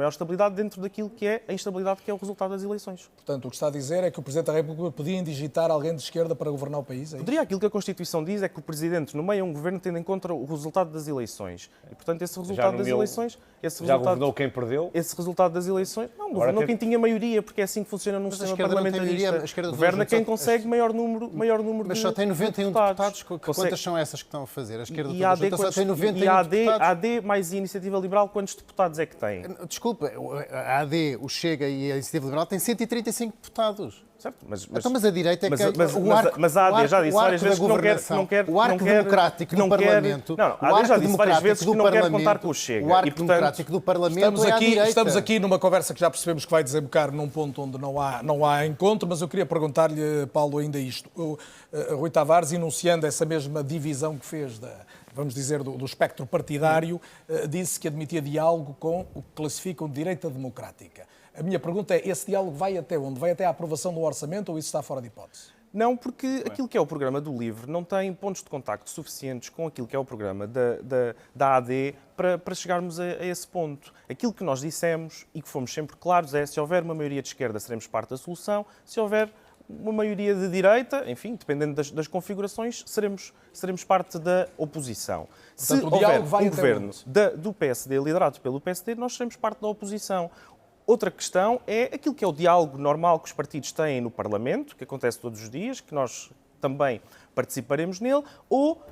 estabilidade dentro daquilo que é a instabilidade que é o resultado das eleições.
Portanto, o que está a dizer é que o Presidente da República podia indigitar alguém de esquerda para governar o país? É
Poderia. Aquilo que a Constituição diz é que o Presidente nomeia um governo tendo em conta o resultado das eleições. E, portanto, esse resultado das eleições...
Já governou quem perdeu?
Esse resultado das eleições... Não, governou quem tinha maioria, porque é assim que funciona num sistema parlamentarista. Governa quem consegue maior número de...
Mas só tem 91 deputados. Quantas são essas que estão a fazer? A esquerda só tem 91 deputados.
A AD mais a Iniciativa Liberal, quantos deputados é que tem?
Desculpa, a AD, o Chega e a Iniciativa Liberal têm 135 deputados.
Certo,
mas a direita é que...
Mas a AD já disse várias vezes que não quer...
O arco democrático do Parlamento...
Não, a AD já disse várias vezes que não quer contar com o Chega.
O arco democrático do Parlamento é à direita.
Estamos aqui numa conversa que já percebemos que vai desembocar num ponto onde não há encontro, mas eu queria perguntar-lhe, Paulo, ainda isto. Rui Tavares, enunciando essa mesma divisão que fez vamos dizer, do espectro partidário, disse que admitia diálogo com o que classificam de direita democrática. A minha pergunta é, esse diálogo vai até onde? Vai até à aprovação do orçamento ou isso está fora de hipótese?
Não, porque aquilo que é o programa do LIVRE não tem pontos de contacto suficientes com aquilo que é o programa da AD para chegarmos a esse ponto. Aquilo que nós dissemos e que fomos sempre claros é, se houver uma maioria de esquerda, seremos parte da solução, se houver uma maioria de direita, enfim, dependendo das configurações, seremos parte da oposição.
Portanto,
se
o diálogo
houver
vai
um governo do PSD, liderado pelo PSD, nós seremos parte da oposição. Outra questão é aquilo que é o diálogo normal que os partidos têm no Parlamento, que acontece todos os dias, que nós também participaremos nele, ou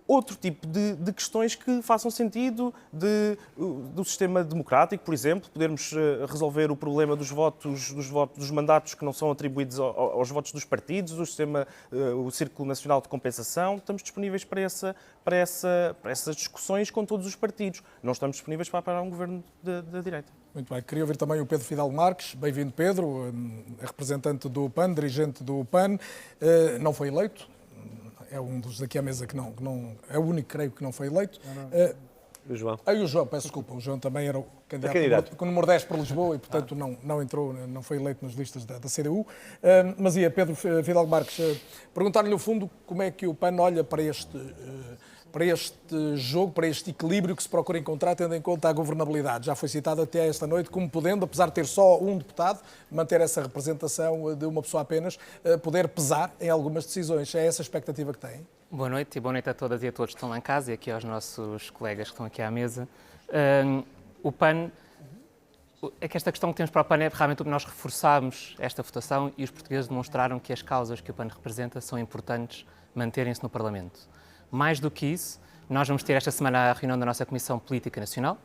outro tipo de questões que façam sentido do sistema democrático, por exemplo, podermos resolver o problema dos mandatos que não são atribuídos aos votos dos partidos, o Círculo Nacional de Compensação. Estamos disponíveis para essas discussões com todos os partidos. Não estamos disponíveis para apoiar um governo da direita.
Muito bem. Queria ouvir também o Pedro Fidalgo Marques. Bem-vindo, Pedro, representante do PAN, dirigente do PAN. Não foi eleito. É um dos daqui à mesa que não é o único, creio, que não foi eleito.
O João.
E o João, peço desculpa. O João também era o candidato com o número 10 para Lisboa e, portanto, não entrou, não foi eleito nas listas da CDU. Mas ia, Pedro Fidalgo Marques, perguntar-lhe, no fundo, como é que o PAN olha para este jogo, para este equilíbrio que se procura encontrar, tendo em conta a governabilidade. Já foi citado até esta noite como podendo, apesar de ter só um deputado, manter essa representação de uma pessoa apenas, poder pesar em algumas decisões. É essa a expectativa que tem?
Boa noite a todas e a todos que estão lá em casa e aqui aos nossos colegas que estão aqui à mesa. O PAN, é que esta questão que temos para o PAN é realmente nós reforçámos esta votação e os portugueses demonstraram que as causas que o PAN representa são importantes manterem-se no Parlamento. Mais do que isso, nós vamos ter esta semana a reunião da nossa Comissão Política Nacional,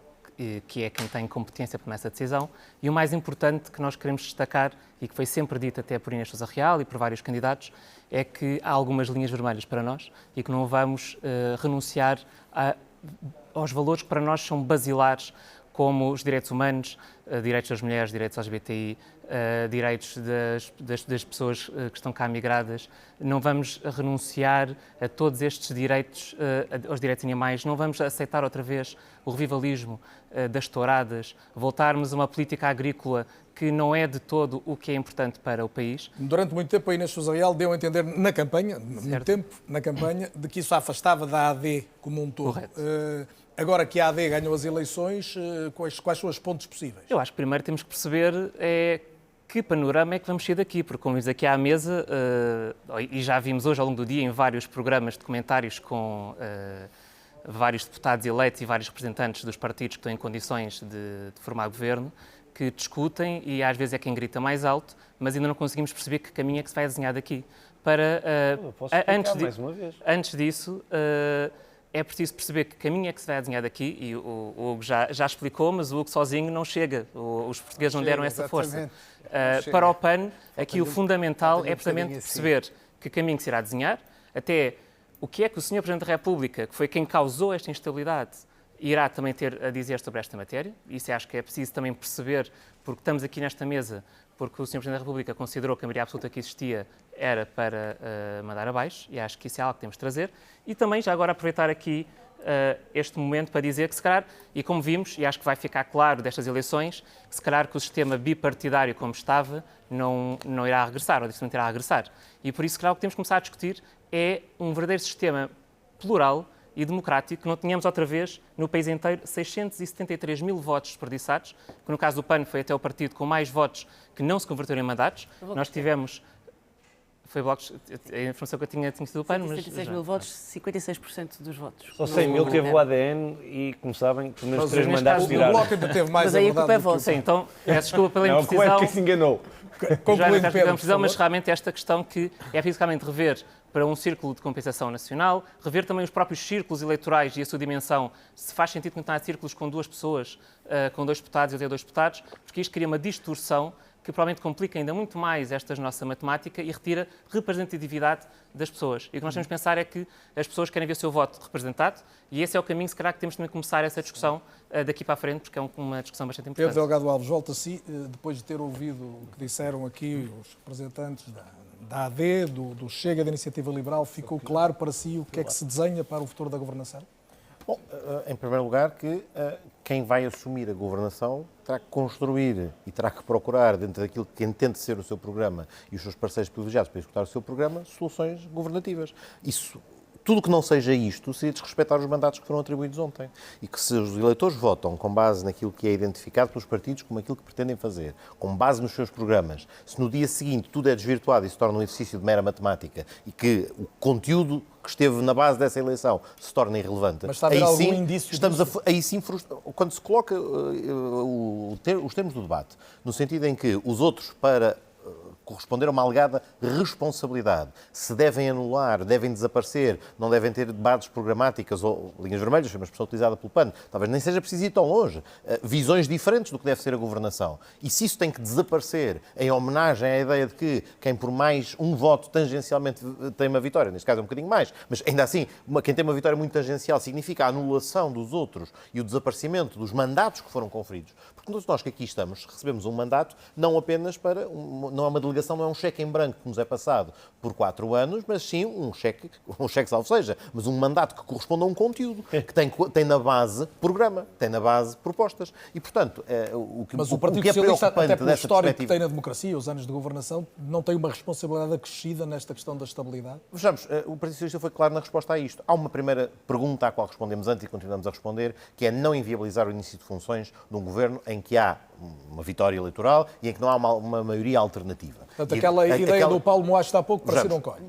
que é quem tem competência para essa decisão, e o mais importante que nós queremos destacar, e que foi sempre dito até por Inês Sousa Real e por vários candidatos, é que há algumas linhas vermelhas para nós e que não vamos renunciar aos valores que para nós são basilares, como os direitos humanos, direitos das mulheres, direitos LGBTI, direitos das pessoas que estão cá migradas. Não vamos renunciar a todos estes direitos, aos direitos animais. Não vamos aceitar outra vez o revivalismo das touradas, voltarmos a uma política agrícola que não é de todo o que é importante para o país.
Durante muito tempo a Inês Sousa Real deu a entender na campanha, de que isso a afastava da AD como um todo.
Correto.
Agora que a AD ganhou as eleições, quais são os pontos possíveis?
Eu acho que primeiro temos que perceber que panorama é que vamos sair daqui, porque como vimos aqui à mesa, e já vimos hoje ao longo do dia em vários programas de comentários com vários deputados eleitos e vários representantes dos partidos que estão em condições de formar governo, que discutem e às vezes é quem grita mais alto, mas ainda não conseguimos perceber que caminho é que se vai desenhar daqui. Antes disso, é preciso perceber que caminho é que se vai desenhar daqui, e o Hugo já explicou, mas o Hugo sozinho não chega. Os portugueses não deram essa força. Para o PAN, aqui o fundamental é precisamente perceber que caminho se irá desenhar, até o que é que o Sr. Presidente da República, que foi quem causou esta instabilidade, irá também ter a dizer sobre esta matéria. Isso acho que é preciso também perceber, porque estamos aqui nesta mesa porque o Sr. Presidente da República considerou que a maioria absoluta que existia era para mandar abaixo, e acho que isso é algo que temos de trazer. E também, já agora, aproveitar aqui este momento para dizer que, se calhar, e como vimos, e acho que vai ficar claro destas eleições, que se calhar que o sistema bipartidário como estava não irá regressar, ou dificilmente irá regressar. E por isso, se calhar, o que temos que começar a discutir é um verdadeiro sistema plural e democrático, que não tínhamos outra vez no país inteiro 673 mil votos desperdiçados, que no caso do PAN foi até o partido com mais votos que não se converteram em mandatos. Nós tivemos... Foi Bloco, a informação que eu tinha sido do PAN, mas...
176 mil votos, 56% dos votos.
Só 100 mil teve o ADN e, como sabem, pelo menos 3 mandatos
O
tiraram.
Bloco ainda teve mais
Mas aí a culpa é
do que o
vossa.
Sim, então, peço desculpa pela
Não, como
imprecisão.
é que se enganou?
Concluindo, Pedro, por
Mas
favor.
realmente esta questão que é fisicamente rever para um círculo de compensação nacional, rever também os próprios círculos eleitorais e a sua dimensão, se faz sentido contar círculos com 2 pessoas, com 2 deputados e até 2 deputados, porque isto cria uma distorção que provavelmente complica ainda muito mais esta nossa matemática e retira representatividade das pessoas. E o que nós temos de pensar é que as pessoas querem ver o seu voto representado e esse é o caminho, se calhar, que temos também de começar essa discussão daqui para a frente, porque é uma discussão bastante importante.
Pedro Delgado Alves, volta a si, depois de ter ouvido o que disseram aqui os representantes da AD, do Chega, da Iniciativa Liberal, ficou claro para si o que é que se desenha para o futuro da governação?
Bom, em primeiro lugar, que quem vai assumir a governação terá que construir e terá que procurar, dentro daquilo que entende ser o seu programa e os seus parceiros privilegiados para executar o seu programa, soluções governativas. Isso, tudo que não seja isto, seria desrespeitar os mandatos que foram atribuídos ontem. E que se os eleitores votam com base naquilo que é identificado pelos partidos como aquilo que pretendem fazer, com base nos seus programas, se no dia seguinte tudo é desvirtuado e se torna um exercício de mera matemática e que o conteúdo que esteve na base dessa eleição se torna irrelevante.
Mas está a haver algum indício
Aí sim, quando se coloca os termos do debate, no sentido em que os outros, para corresponder a uma alegada responsabilidade, se devem anular, devem desaparecer, não devem ter bases programáticas ou linhas vermelhas, foi uma expressão utilizada pelo PAN, talvez nem seja preciso ir tão longe, visões diferentes do que deve ser a governação. E se isso tem que desaparecer em homenagem à ideia de que quem por mais um voto tangencialmente tem uma vitória, neste caso é um bocadinho mais, mas ainda assim, quem tem uma vitória muito tangencial significa a anulação dos outros e o desaparecimento dos mandatos que foram conferidos. Porque nós que aqui estamos, recebemos um mandato não apenas para, não é uma delegação, não é um cheque em branco que nos é passado por 4 anos, mas sim um cheque salvo seja, mas um mandato que corresponde a um conteúdo, que tem na base programa, tem na base propostas. E, portanto,
Mas o Partido
que é
Socialista, até
preocupante
pelo
dessa
histórico que
perspectiva...
tem na democracia, os anos de governação, não tem uma responsabilidade acrescida nesta questão da estabilidade?
Vejamos, o Partido Socialista foi claro na resposta a isto. Há uma primeira pergunta à qual respondemos antes e continuamos a responder, que é não inviabilizar o início de funções de um governo em que há uma vitória eleitoral e em que não há uma maioria alternativa.
Portanto, aquela ideia do Paulo Moasto há pouco parecia não colhe.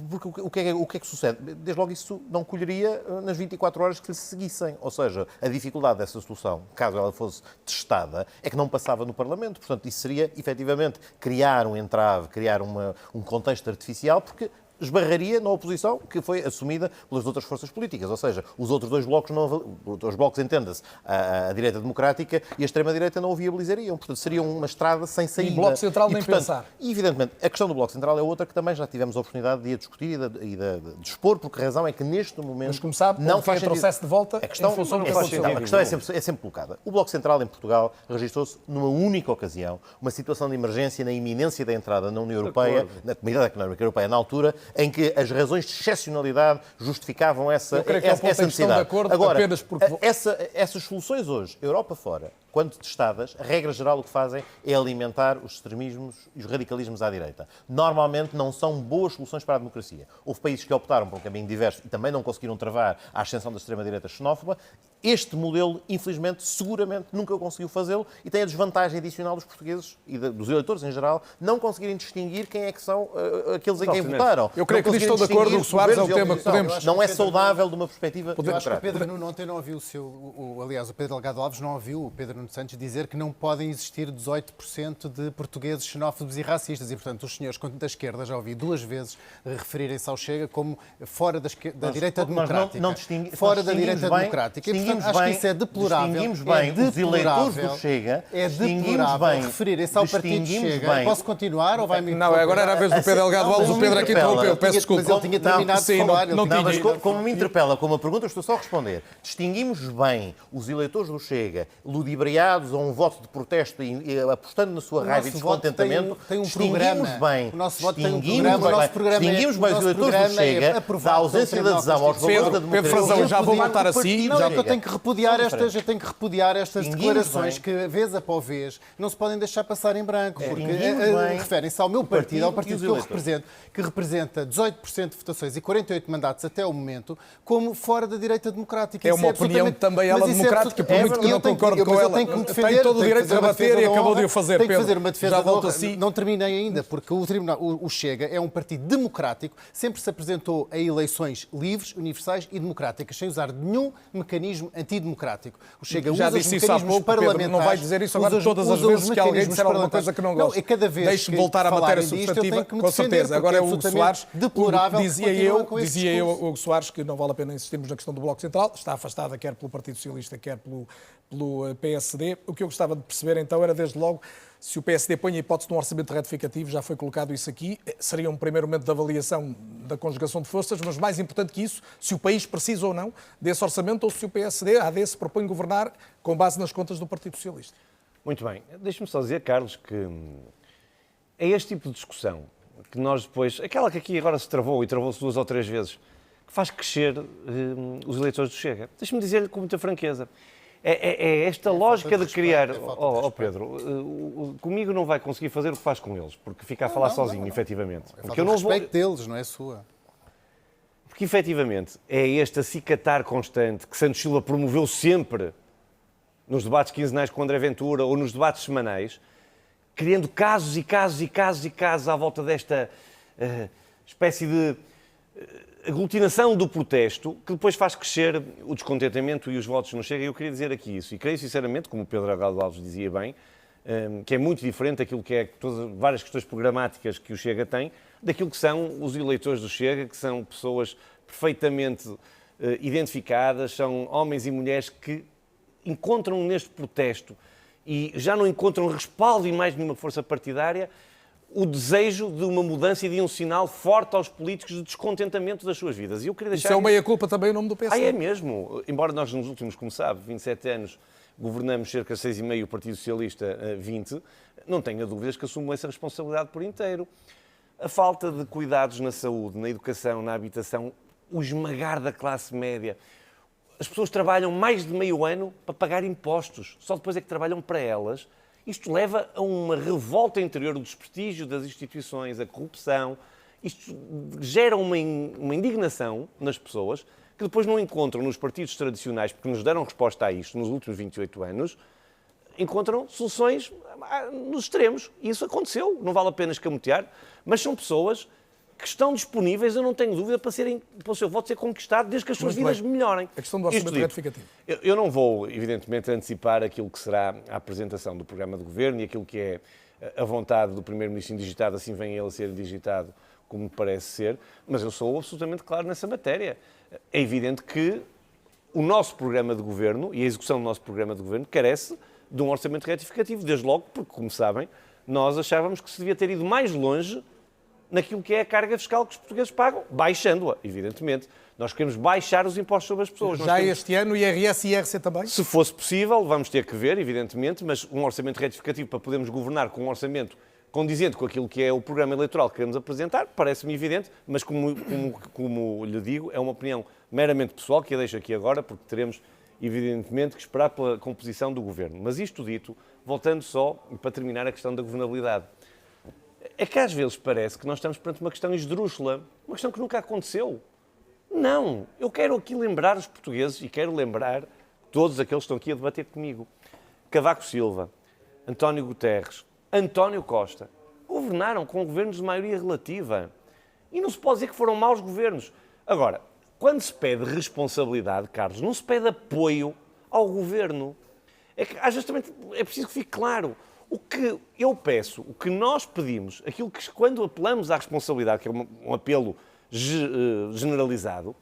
Porque o que é que sucede? Desde logo isso não colheria nas 24 horas que lhe seguissem. Ou seja, a dificuldade dessa solução, caso ela fosse testada, é que não passava no Parlamento. Portanto, isso seria, efetivamente, criar um entrave, criar um contexto artificial, porque esbarraria na oposição que foi assumida pelas outras forças políticas. Ou seja, os outros dois blocos, entenda-se, a direita democrática e a extrema-direita não o viabilizariam. Portanto, seria uma estrada sem saída.
E o Bloco Central nem pensar.
E, evidentemente, a questão do Bloco Central é outra que também já tivemos a oportunidade de discutir e de expor, porque a razão é que neste momento...
Mas como sabe,
não faz sentido.
retrocesso de volta
A questão,
em função do que
não faz
aconteceu.
sentido. A questão é sempre colocada. O Bloco Central em Portugal registrou-se numa única ocasião, uma situação de emergência na iminência da entrada na União Europeia, na Comunidade Económica Europeia na altura, em que as razões de excepcionalidade justificavam essa necessidade.
De acordo,
agora,
apenas porque...
essas soluções hoje, Europa fora, quando testadas, a regra geral o que fazem é alimentar os extremismos e os radicalismos à direita. Normalmente não são boas soluções para a democracia. Houve países que optaram por um caminho diverso e também não conseguiram travar a ascensão da extrema-direita xenófoba. Este modelo, infelizmente, seguramente nunca conseguiu fazê-lo e tem a desvantagem adicional dos portugueses e dos eleitores em geral não conseguirem distinguir quem é que são aqueles em quem votaram.
Eu creio que nisto estou de acordo, o Soares é o tema que podemos...
Não é saudável de uma perspectiva
Eu acho que o
democrática.
Pedro Nuno ontem não ouviu aliás, o Pedro Delgado Alves não ouviu o Pedro Nuno Santos dizer que não podem existir 18% de portugueses xenófobos e racistas e, portanto, os senhores da esquerda já ouvi 2 vezes referirem-se ao Chega como fora da direita democrática. Fora da direita democrática. E, portanto, acho que isso é deplorável.
Distinguimos bem os eleitores do Chega.
É deplorável referirem-se ao partido Chega. Posso continuar ou vai-me...
Não, agora era a vez do Pedro Delgado Alves, o Pedro aqui interrompeu, peço desculpa.
Mas ele tinha terminado de falar.
Mas como me interpela com uma pergunta, eu estou só a responder. Distinguimos bem os eleitores do Chega, ludibriados aliados a um voto de protesto e apostando na sua raiva e descontentamento,
tem um
distinguimos
programa.
bem.
O nosso voto tem um
Distinguimos
programa. O nosso
bem.
programa
Distinguimos bem os eleitores do Chega da ausência de adesão aos valores da democracia.
Pedro Frazão, já vou voltar a si.
Não,
Já
é que eu tenho que repudiar estas
Distinguimos
declarações
bem.
que, vez após vez, não se podem deixar passar em branco, porque
Distinguimos bem
referem-se ao meu partido, ao
e
partido
os
que eu
eleitores.
represento, que representa 18% de votações e 48 mandatos até o momento, como fora da direita democrática.
É
Isso
uma opinião
absolutamente-
também ela
mas isso é
democrática, por muito que eu não concorde com
mas eu
ela.
tenho que me
Tem
defender,
todo o
tenho que
direito de
fazer uma
debater
defesa
e
da
acabou
honra,
de o fazer,
tenho que
Pedro.
fazer uma defesa
Já
da
volto
honra.
a si.
Não terminei ainda, porque o Chega é um partido democrático, sempre se apresentou a eleições livres, universais e democráticas, sem usar nenhum mecanismo antidemocrático. O Chega
Já
usa os
disse isso há
mecanismos
pouco, Pedro.
parlamentares.
Não vai dizer isso agora
usa os-
todas as
usa os
vezes que alguém
mecanismos
disser alguma coisa
parlamentares.
que não gosta.
É cada vez
Deixe-me
que
voltar à matéria
falarem disto, eu
substantiva,
tenho que me
com
defender,
certeza. Agora é o Hugo
porque é
Soares.
absolutamente deplorável
Dizia
continuar
eu,
com esse
dizia eu,
discurso.
Hugo Soares, que não vale a pena insistirmos na questão do Bloco Central. Está afastada quer pelo Partido Socialista, quer pelo PSD. O que eu gostava de perceber, então, era desde logo se o PSD põe a hipótese de um orçamento retificativo, já foi colocado isso aqui, seria um primeiro momento de avaliação da conjugação de forças, mas mais importante que isso, se o país precisa ou não desse orçamento ou se o PSD, a AD, se propõe governar com base nas contas do Partido Socialista.
Muito bem. Deixe-me só dizer, Carlos, que é este tipo de discussão que nós depois, aquela que aqui agora se travou e travou-se 2 ou 3 vezes, que faz crescer os eleitores do Chega. Deixe-me dizer-lhe com muita franqueza. É esta lógica de criar... Pedro, comigo não vai conseguir fazer o que faz com eles, porque fica a falar sozinho, efetivamente. Porque eu não vou...
respeito deles, não é sua.
Porque, efetivamente, é este acicatar constante que Santos Silva promoveu sempre nos debates quinzenais com André Ventura ou nos debates semanais, criando casos e casos e casos e casos à volta desta espécie de aglutinação do protesto, que depois faz crescer o descontentamento e os votos não chegam. Eu queria dizer aqui isso, e creio sinceramente, como o Pedro Agaldo Alves dizia bem, que é muito diferente daquilo que é várias questões programáticas que o Chega tem, daquilo que são os eleitores do Chega, que são pessoas perfeitamente identificadas, são homens e mulheres que encontram neste protesto e já não encontram respaldo e mais nenhuma força partidária, o desejo de uma mudança e de um sinal forte aos políticos de descontentamento das suas vidas. E eu queria deixar
Isso é uma meia-culpa também em nome do PSD.
é mesmo. Embora nós nos últimos, como sabe, 27 anos, governamos cerca de 6,5, o Partido Socialista 20, não tenha dúvidas que assumo essa responsabilidade por inteiro. A falta de cuidados na saúde, na educação, na habitação, o esmagar da classe média. As pessoas trabalham mais de meio ano para pagar impostos, só depois é que trabalham para elas. Isto leva a uma revolta interior do desprestígio das instituições, a corrupção. Isto gera uma indignação nas pessoas que depois não encontram nos partidos tradicionais, porque nos deram resposta a isto nos últimos 28 anos, encontram soluções nos extremos. E isso aconteceu, não vale a pena escamotear, mas são pessoas que estão disponíveis, eu não tenho dúvida, para o seu voto ser conquistado desde que as suas vidas melhorem.
A questão do orçamento retificativo.
Eu não vou, evidentemente, antecipar aquilo que será a apresentação do programa de governo e aquilo que é a vontade do Primeiro-Ministro indigitado, assim vem ele a ser indigitado, como me parece ser, mas eu sou absolutamente claro nessa matéria. É evidente que o nosso programa de governo e a execução do nosso programa de governo carece de um orçamento retificativo, desde logo porque, como sabem, nós achávamos que se devia ter ido mais longe naquilo que é a carga fiscal que os portugueses pagam, baixando-a, evidentemente. Nós queremos baixar os impostos sobre as pessoas.
Já este ano, IRS e IRC também?
Se fosse possível, vamos ter que ver, evidentemente, mas um orçamento retificativo para podermos governar com um orçamento condizente com aquilo que é o programa eleitoral que queremos apresentar, parece-me evidente, mas como lhe digo, é uma opinião meramente pessoal, que a deixo aqui agora, porque teremos, evidentemente, que esperar pela composição do governo. Mas isto dito, voltando só, para terminar, a questão da governabilidade. É que às vezes parece que nós estamos perante uma questão esdrúxula, uma questão que nunca aconteceu. Não, eu quero aqui lembrar os portugueses e quero lembrar todos aqueles que estão aqui a debater comigo. Cavaco Silva, António Guterres, António Costa, governaram com governos de maioria relativa. E não se pode dizer que foram maus governos. Agora, quando se pede responsabilidade, Carlos, não se pede apoio ao governo. É que às vezes também é preciso que fique claro. O que eu peço, o que nós pedimos, aquilo que quando apelamos à responsabilidade, que é um apelo generalizado,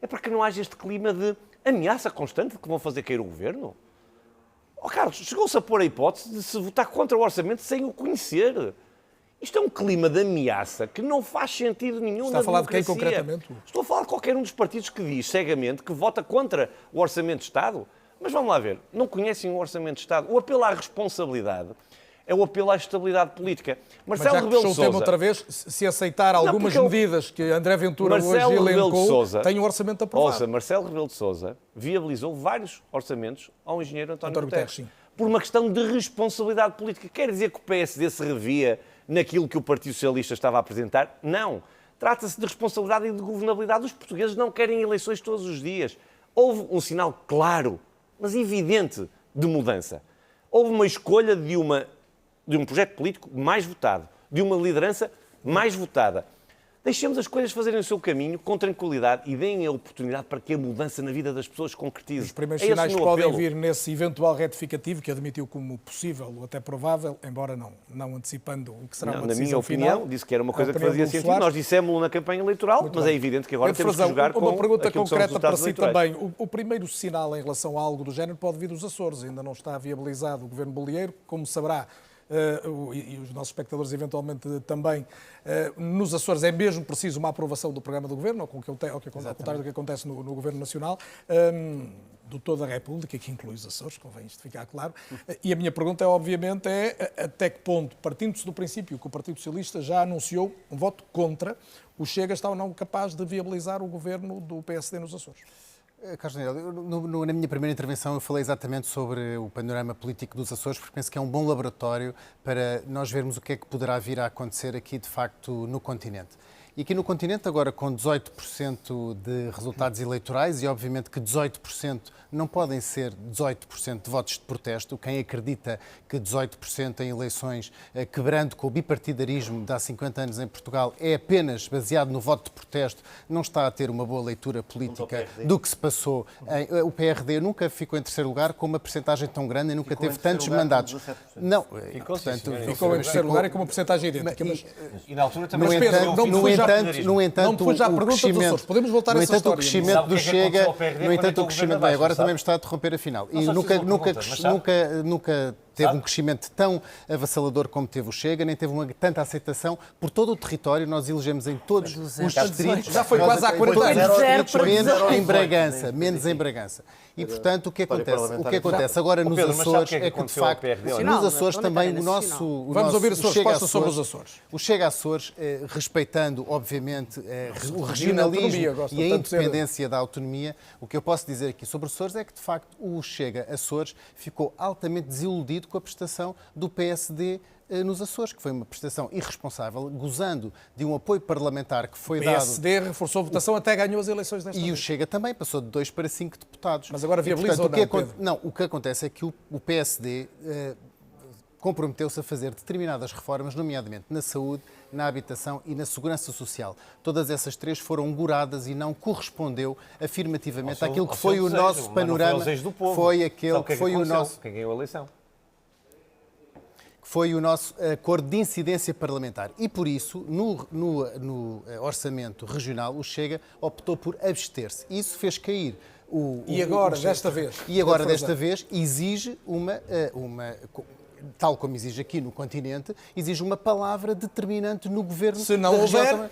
é para que não haja este clima de ameaça constante de que vão fazer cair o governo. Oh, Carlos, chegou-se a pôr a hipótese de se votar contra o orçamento sem o conhecer. Isto é um clima de ameaça que não faz sentido nenhum na democracia.
Está a falar de quem concretamente?
Estou a falar de qualquer um dos partidos que diz cegamente que vota contra o orçamento de Estado. Mas vamos lá ver, não conhecem o Orçamento de Estado. O apelo à responsabilidade é o apelo à estabilidade política.
Mas já que puxou o tema outra vez, se aceitar algumas medidas que André Ventura hoje elencou, tem um orçamento aprovado.
Ouça, Marcelo Rebelo de Sousa viabilizou vários orçamentos ao engenheiro António Guterres. Por uma questão de responsabilidade política. Quer dizer que o PSD se revia naquilo que o Partido Socialista estava a apresentar? Não. Trata-se de responsabilidade e de governabilidade. Os portugueses não querem eleições todos os dias. Houve um sinal claro, mas evidente, de mudança. Houve uma escolha de um projeto político mais votado, de uma liderança mais votada. Deixemos as coisas fazerem o seu caminho com tranquilidade e deem a oportunidade para que a mudança na vida das pessoas concretize.
Os primeiros sinais podem vir nesse eventual retificativo que admitiu como possível ou até provável, embora não antecipando o que será uma decisão final.
Na minha opinião, disse que era uma coisa que fazia sentido. Nós dissemos-lo na campanha eleitoral, mas é evidente que agora temos que jogar com
uma pergunta
aquilo que são os
concreta para si
eleitorais.
também. O primeiro sinal em relação a algo do género pode vir dos Açores. Ainda não está viabilizado o governo bolieiro, como saberá. E os nossos espectadores eventualmente também, nos Açores é mesmo preciso uma aprovação do programa do Governo, ao contrário do que acontece no Governo Nacional, do toda a República, que inclui os Açores, convém isto ficar claro. E a minha pergunta obviamente, até que ponto, partindo-se do princípio que o Partido Socialista já anunciou um voto contra, o Chega está ou não capaz de viabilizar o Governo do PSD nos Açores?
Carlos Daniel, na minha primeira intervenção eu falei exatamente sobre o panorama político dos Açores, porque penso que é um bom laboratório para nós vermos o que é que poderá vir a acontecer aqui, de facto, no continente. E aqui no continente, agora com 18% de resultados eleitorais, e obviamente que 18% não podem ser 18% de votos de protesto. Quem acredita que 18% em eleições, quebrando com o bipartidarismo de há 50 anos em Portugal, é apenas baseado no voto de protesto, não está a ter uma boa leitura política do que se passou. O PRD nunca ficou em terceiro lugar com uma percentagem tão grande e nunca teve tantos mandatos. Não,
portanto, ficou em terceiro lugar e com uma percentagem idêntica.
E na altura também
no entanto, o crescimento,
podemos voltar a essa história.
O crescimento do Chega, no entanto, o crescimento bem, agora também me está a interromper a final. E nunca teve um crescimento tão avassalador como teve o Chega, nem teve tanta aceitação por todo o território. Nós elegemos em todos os distritos.
Já foi quase há 40
anos. Menos em Bragança. E, portanto, o que acontece agora nos Açores é que, de facto, nos Açores também o nosso...
Vamos ouvir a sua resposta sobre os Açores.
O Chega Açores, respeitando, obviamente, o regionalismo e a independência da autonomia, o que eu posso dizer aqui sobre os Açores é que, de facto, o Chega Açores ficou altamente desiludido com a prestação do PSD nos Açores, que foi uma prestação irresponsável, gozando de um apoio parlamentar que foi dado...
O PSD reforçou a votação, até ganhou as eleições desta vez.
E o Chega também, passou de 2 para 5 deputados.
Mas agora viabiliza ou não,
Não, o que acontece é que o PSD comprometeu-se a fazer determinadas reformas, nomeadamente na saúde, na habitação e na segurança social. Todas essas 3 foram goradas e não correspondeu afirmativamente àquilo que foi o nosso panorama. Foi aquele que foi o nosso...
Quem ganhou a eleição?
Foi o nosso acordo de incidência parlamentar. E, por isso, no orçamento regional, o Chega optou por abster-se. Isso fez cair
desta vez?
E agora, desta vez, exige tal como exige aqui no continente, exige uma palavra determinante no governo.
Se não houver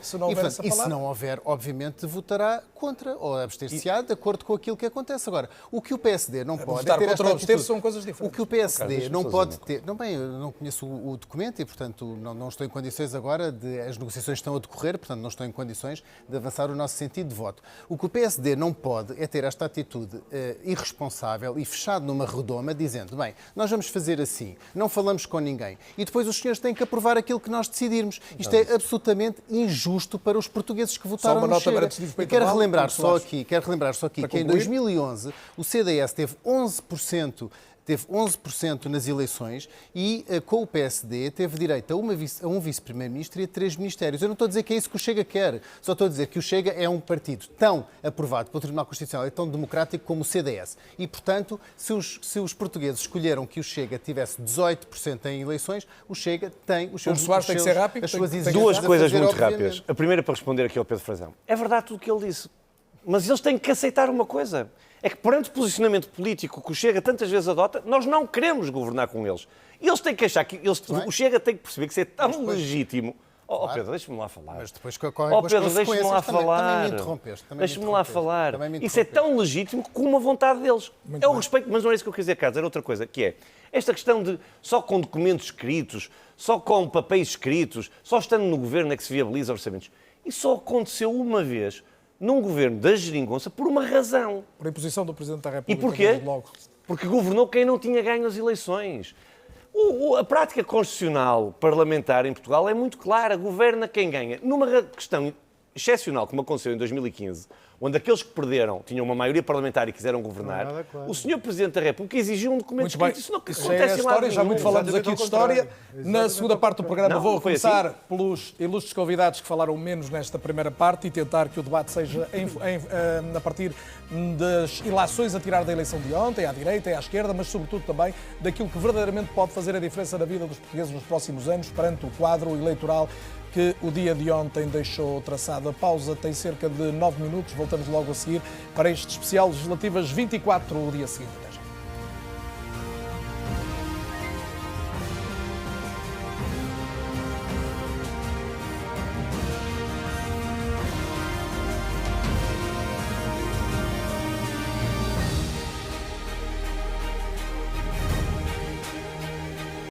e se não houver, obviamente, votará contra ou abster-se-á de acordo com aquilo que acontece. Agora, o que o PSD não pode
votar contra ou abster são coisas diferentes.
O que o PSD não pode ter... Não, bem, eu não conheço o documento e, portanto, não estou em condições agora as negociações estão a decorrer, portanto, não estou em condições de avançar o nosso sentido de voto. O que o PSD não pode é ter esta atitude irresponsável e fechado numa redoma, dizendo, bem, nós vamos fazer assim, não falamos com ninguém. E depois os senhores têm que aprovar aquilo que nós decidirmos. Isto é absolutamente injusto para os portugueses que votaram no Chega. E quero relembrar só aqui que em 2011 o CDS teve 11% nas eleições e, com o PSD, teve direito a um vice-primeiro-ministro e a 3 ministérios. Eu não estou a dizer que é isso que o Chega quer, só estou a dizer que o Chega é um partido tão aprovado pelo Tribunal Constitucional e tão democrático como o CDS. E, portanto, se os portugueses escolheram que o Chega tivesse 18% em eleições, o Chega tem os seus...
tem que ser rápido.
Duas coisas muito rápidas. A primeira, para responder aqui ao Pedro Frazão. É verdade tudo o que ele disse, mas eles têm que aceitar uma coisa. É que, perante o posicionamento político que o Chega tantas vezes adota, nós não queremos governar com eles. E eles têm que achar que... O Chega tem que perceber que isso é tão legítimo. Ó Pedro, deixa-me lá falar.
Mas depois com as
Pedro, deixa-me lá
consequências também
falar.
me interrompeste.
Deixa-me lá falar. Isso é tão legítimo como a vontade deles.
Muito
É o
bem.
respeito, mas não é isso que eu quis dizer, Carlos, era outra coisa, que é esta questão de só com documentos escritos, só com papéis escritos, só estando no governo é que se viabiliza orçamentos. Isso só aconteceu uma vez num governo da geringonça por uma razão.
Por imposição do Presidente da
E
República.
porquê?
desde logo.
Porque governou quem não tinha ganho as eleições. A prática constitucional parlamentar em Portugal é muito clara. Governa quem ganha. Numa questão excepcional, como aconteceu em 2015, onde aqueles que perderam tinham uma maioria parlamentar e quiseram governar,
nada claro.
O Sr. Presidente da República exigiu um documento
Muito bem.
escrito. Isso não
Já é a
acontece em lado
história, já
nenhum.
muito falamos
Exatamente
aqui de
ao
história.
contrário.
Na segunda parte do programa
Não,
vou
não foi
começar
assim.
pelos ilustres convidados que falaram menos nesta primeira parte e tentar que o debate seja a partir das ilações a tirar da eleição de ontem, à direita e à esquerda, mas sobretudo também daquilo que verdadeiramente pode fazer a diferença na vida dos portugueses nos próximos anos perante o quadro eleitoral que o dia de ontem deixou traçado. A pausa tem cerca de 9 minutos, voltamos logo a seguir para este especial Legislativas 24, o dia seguinte.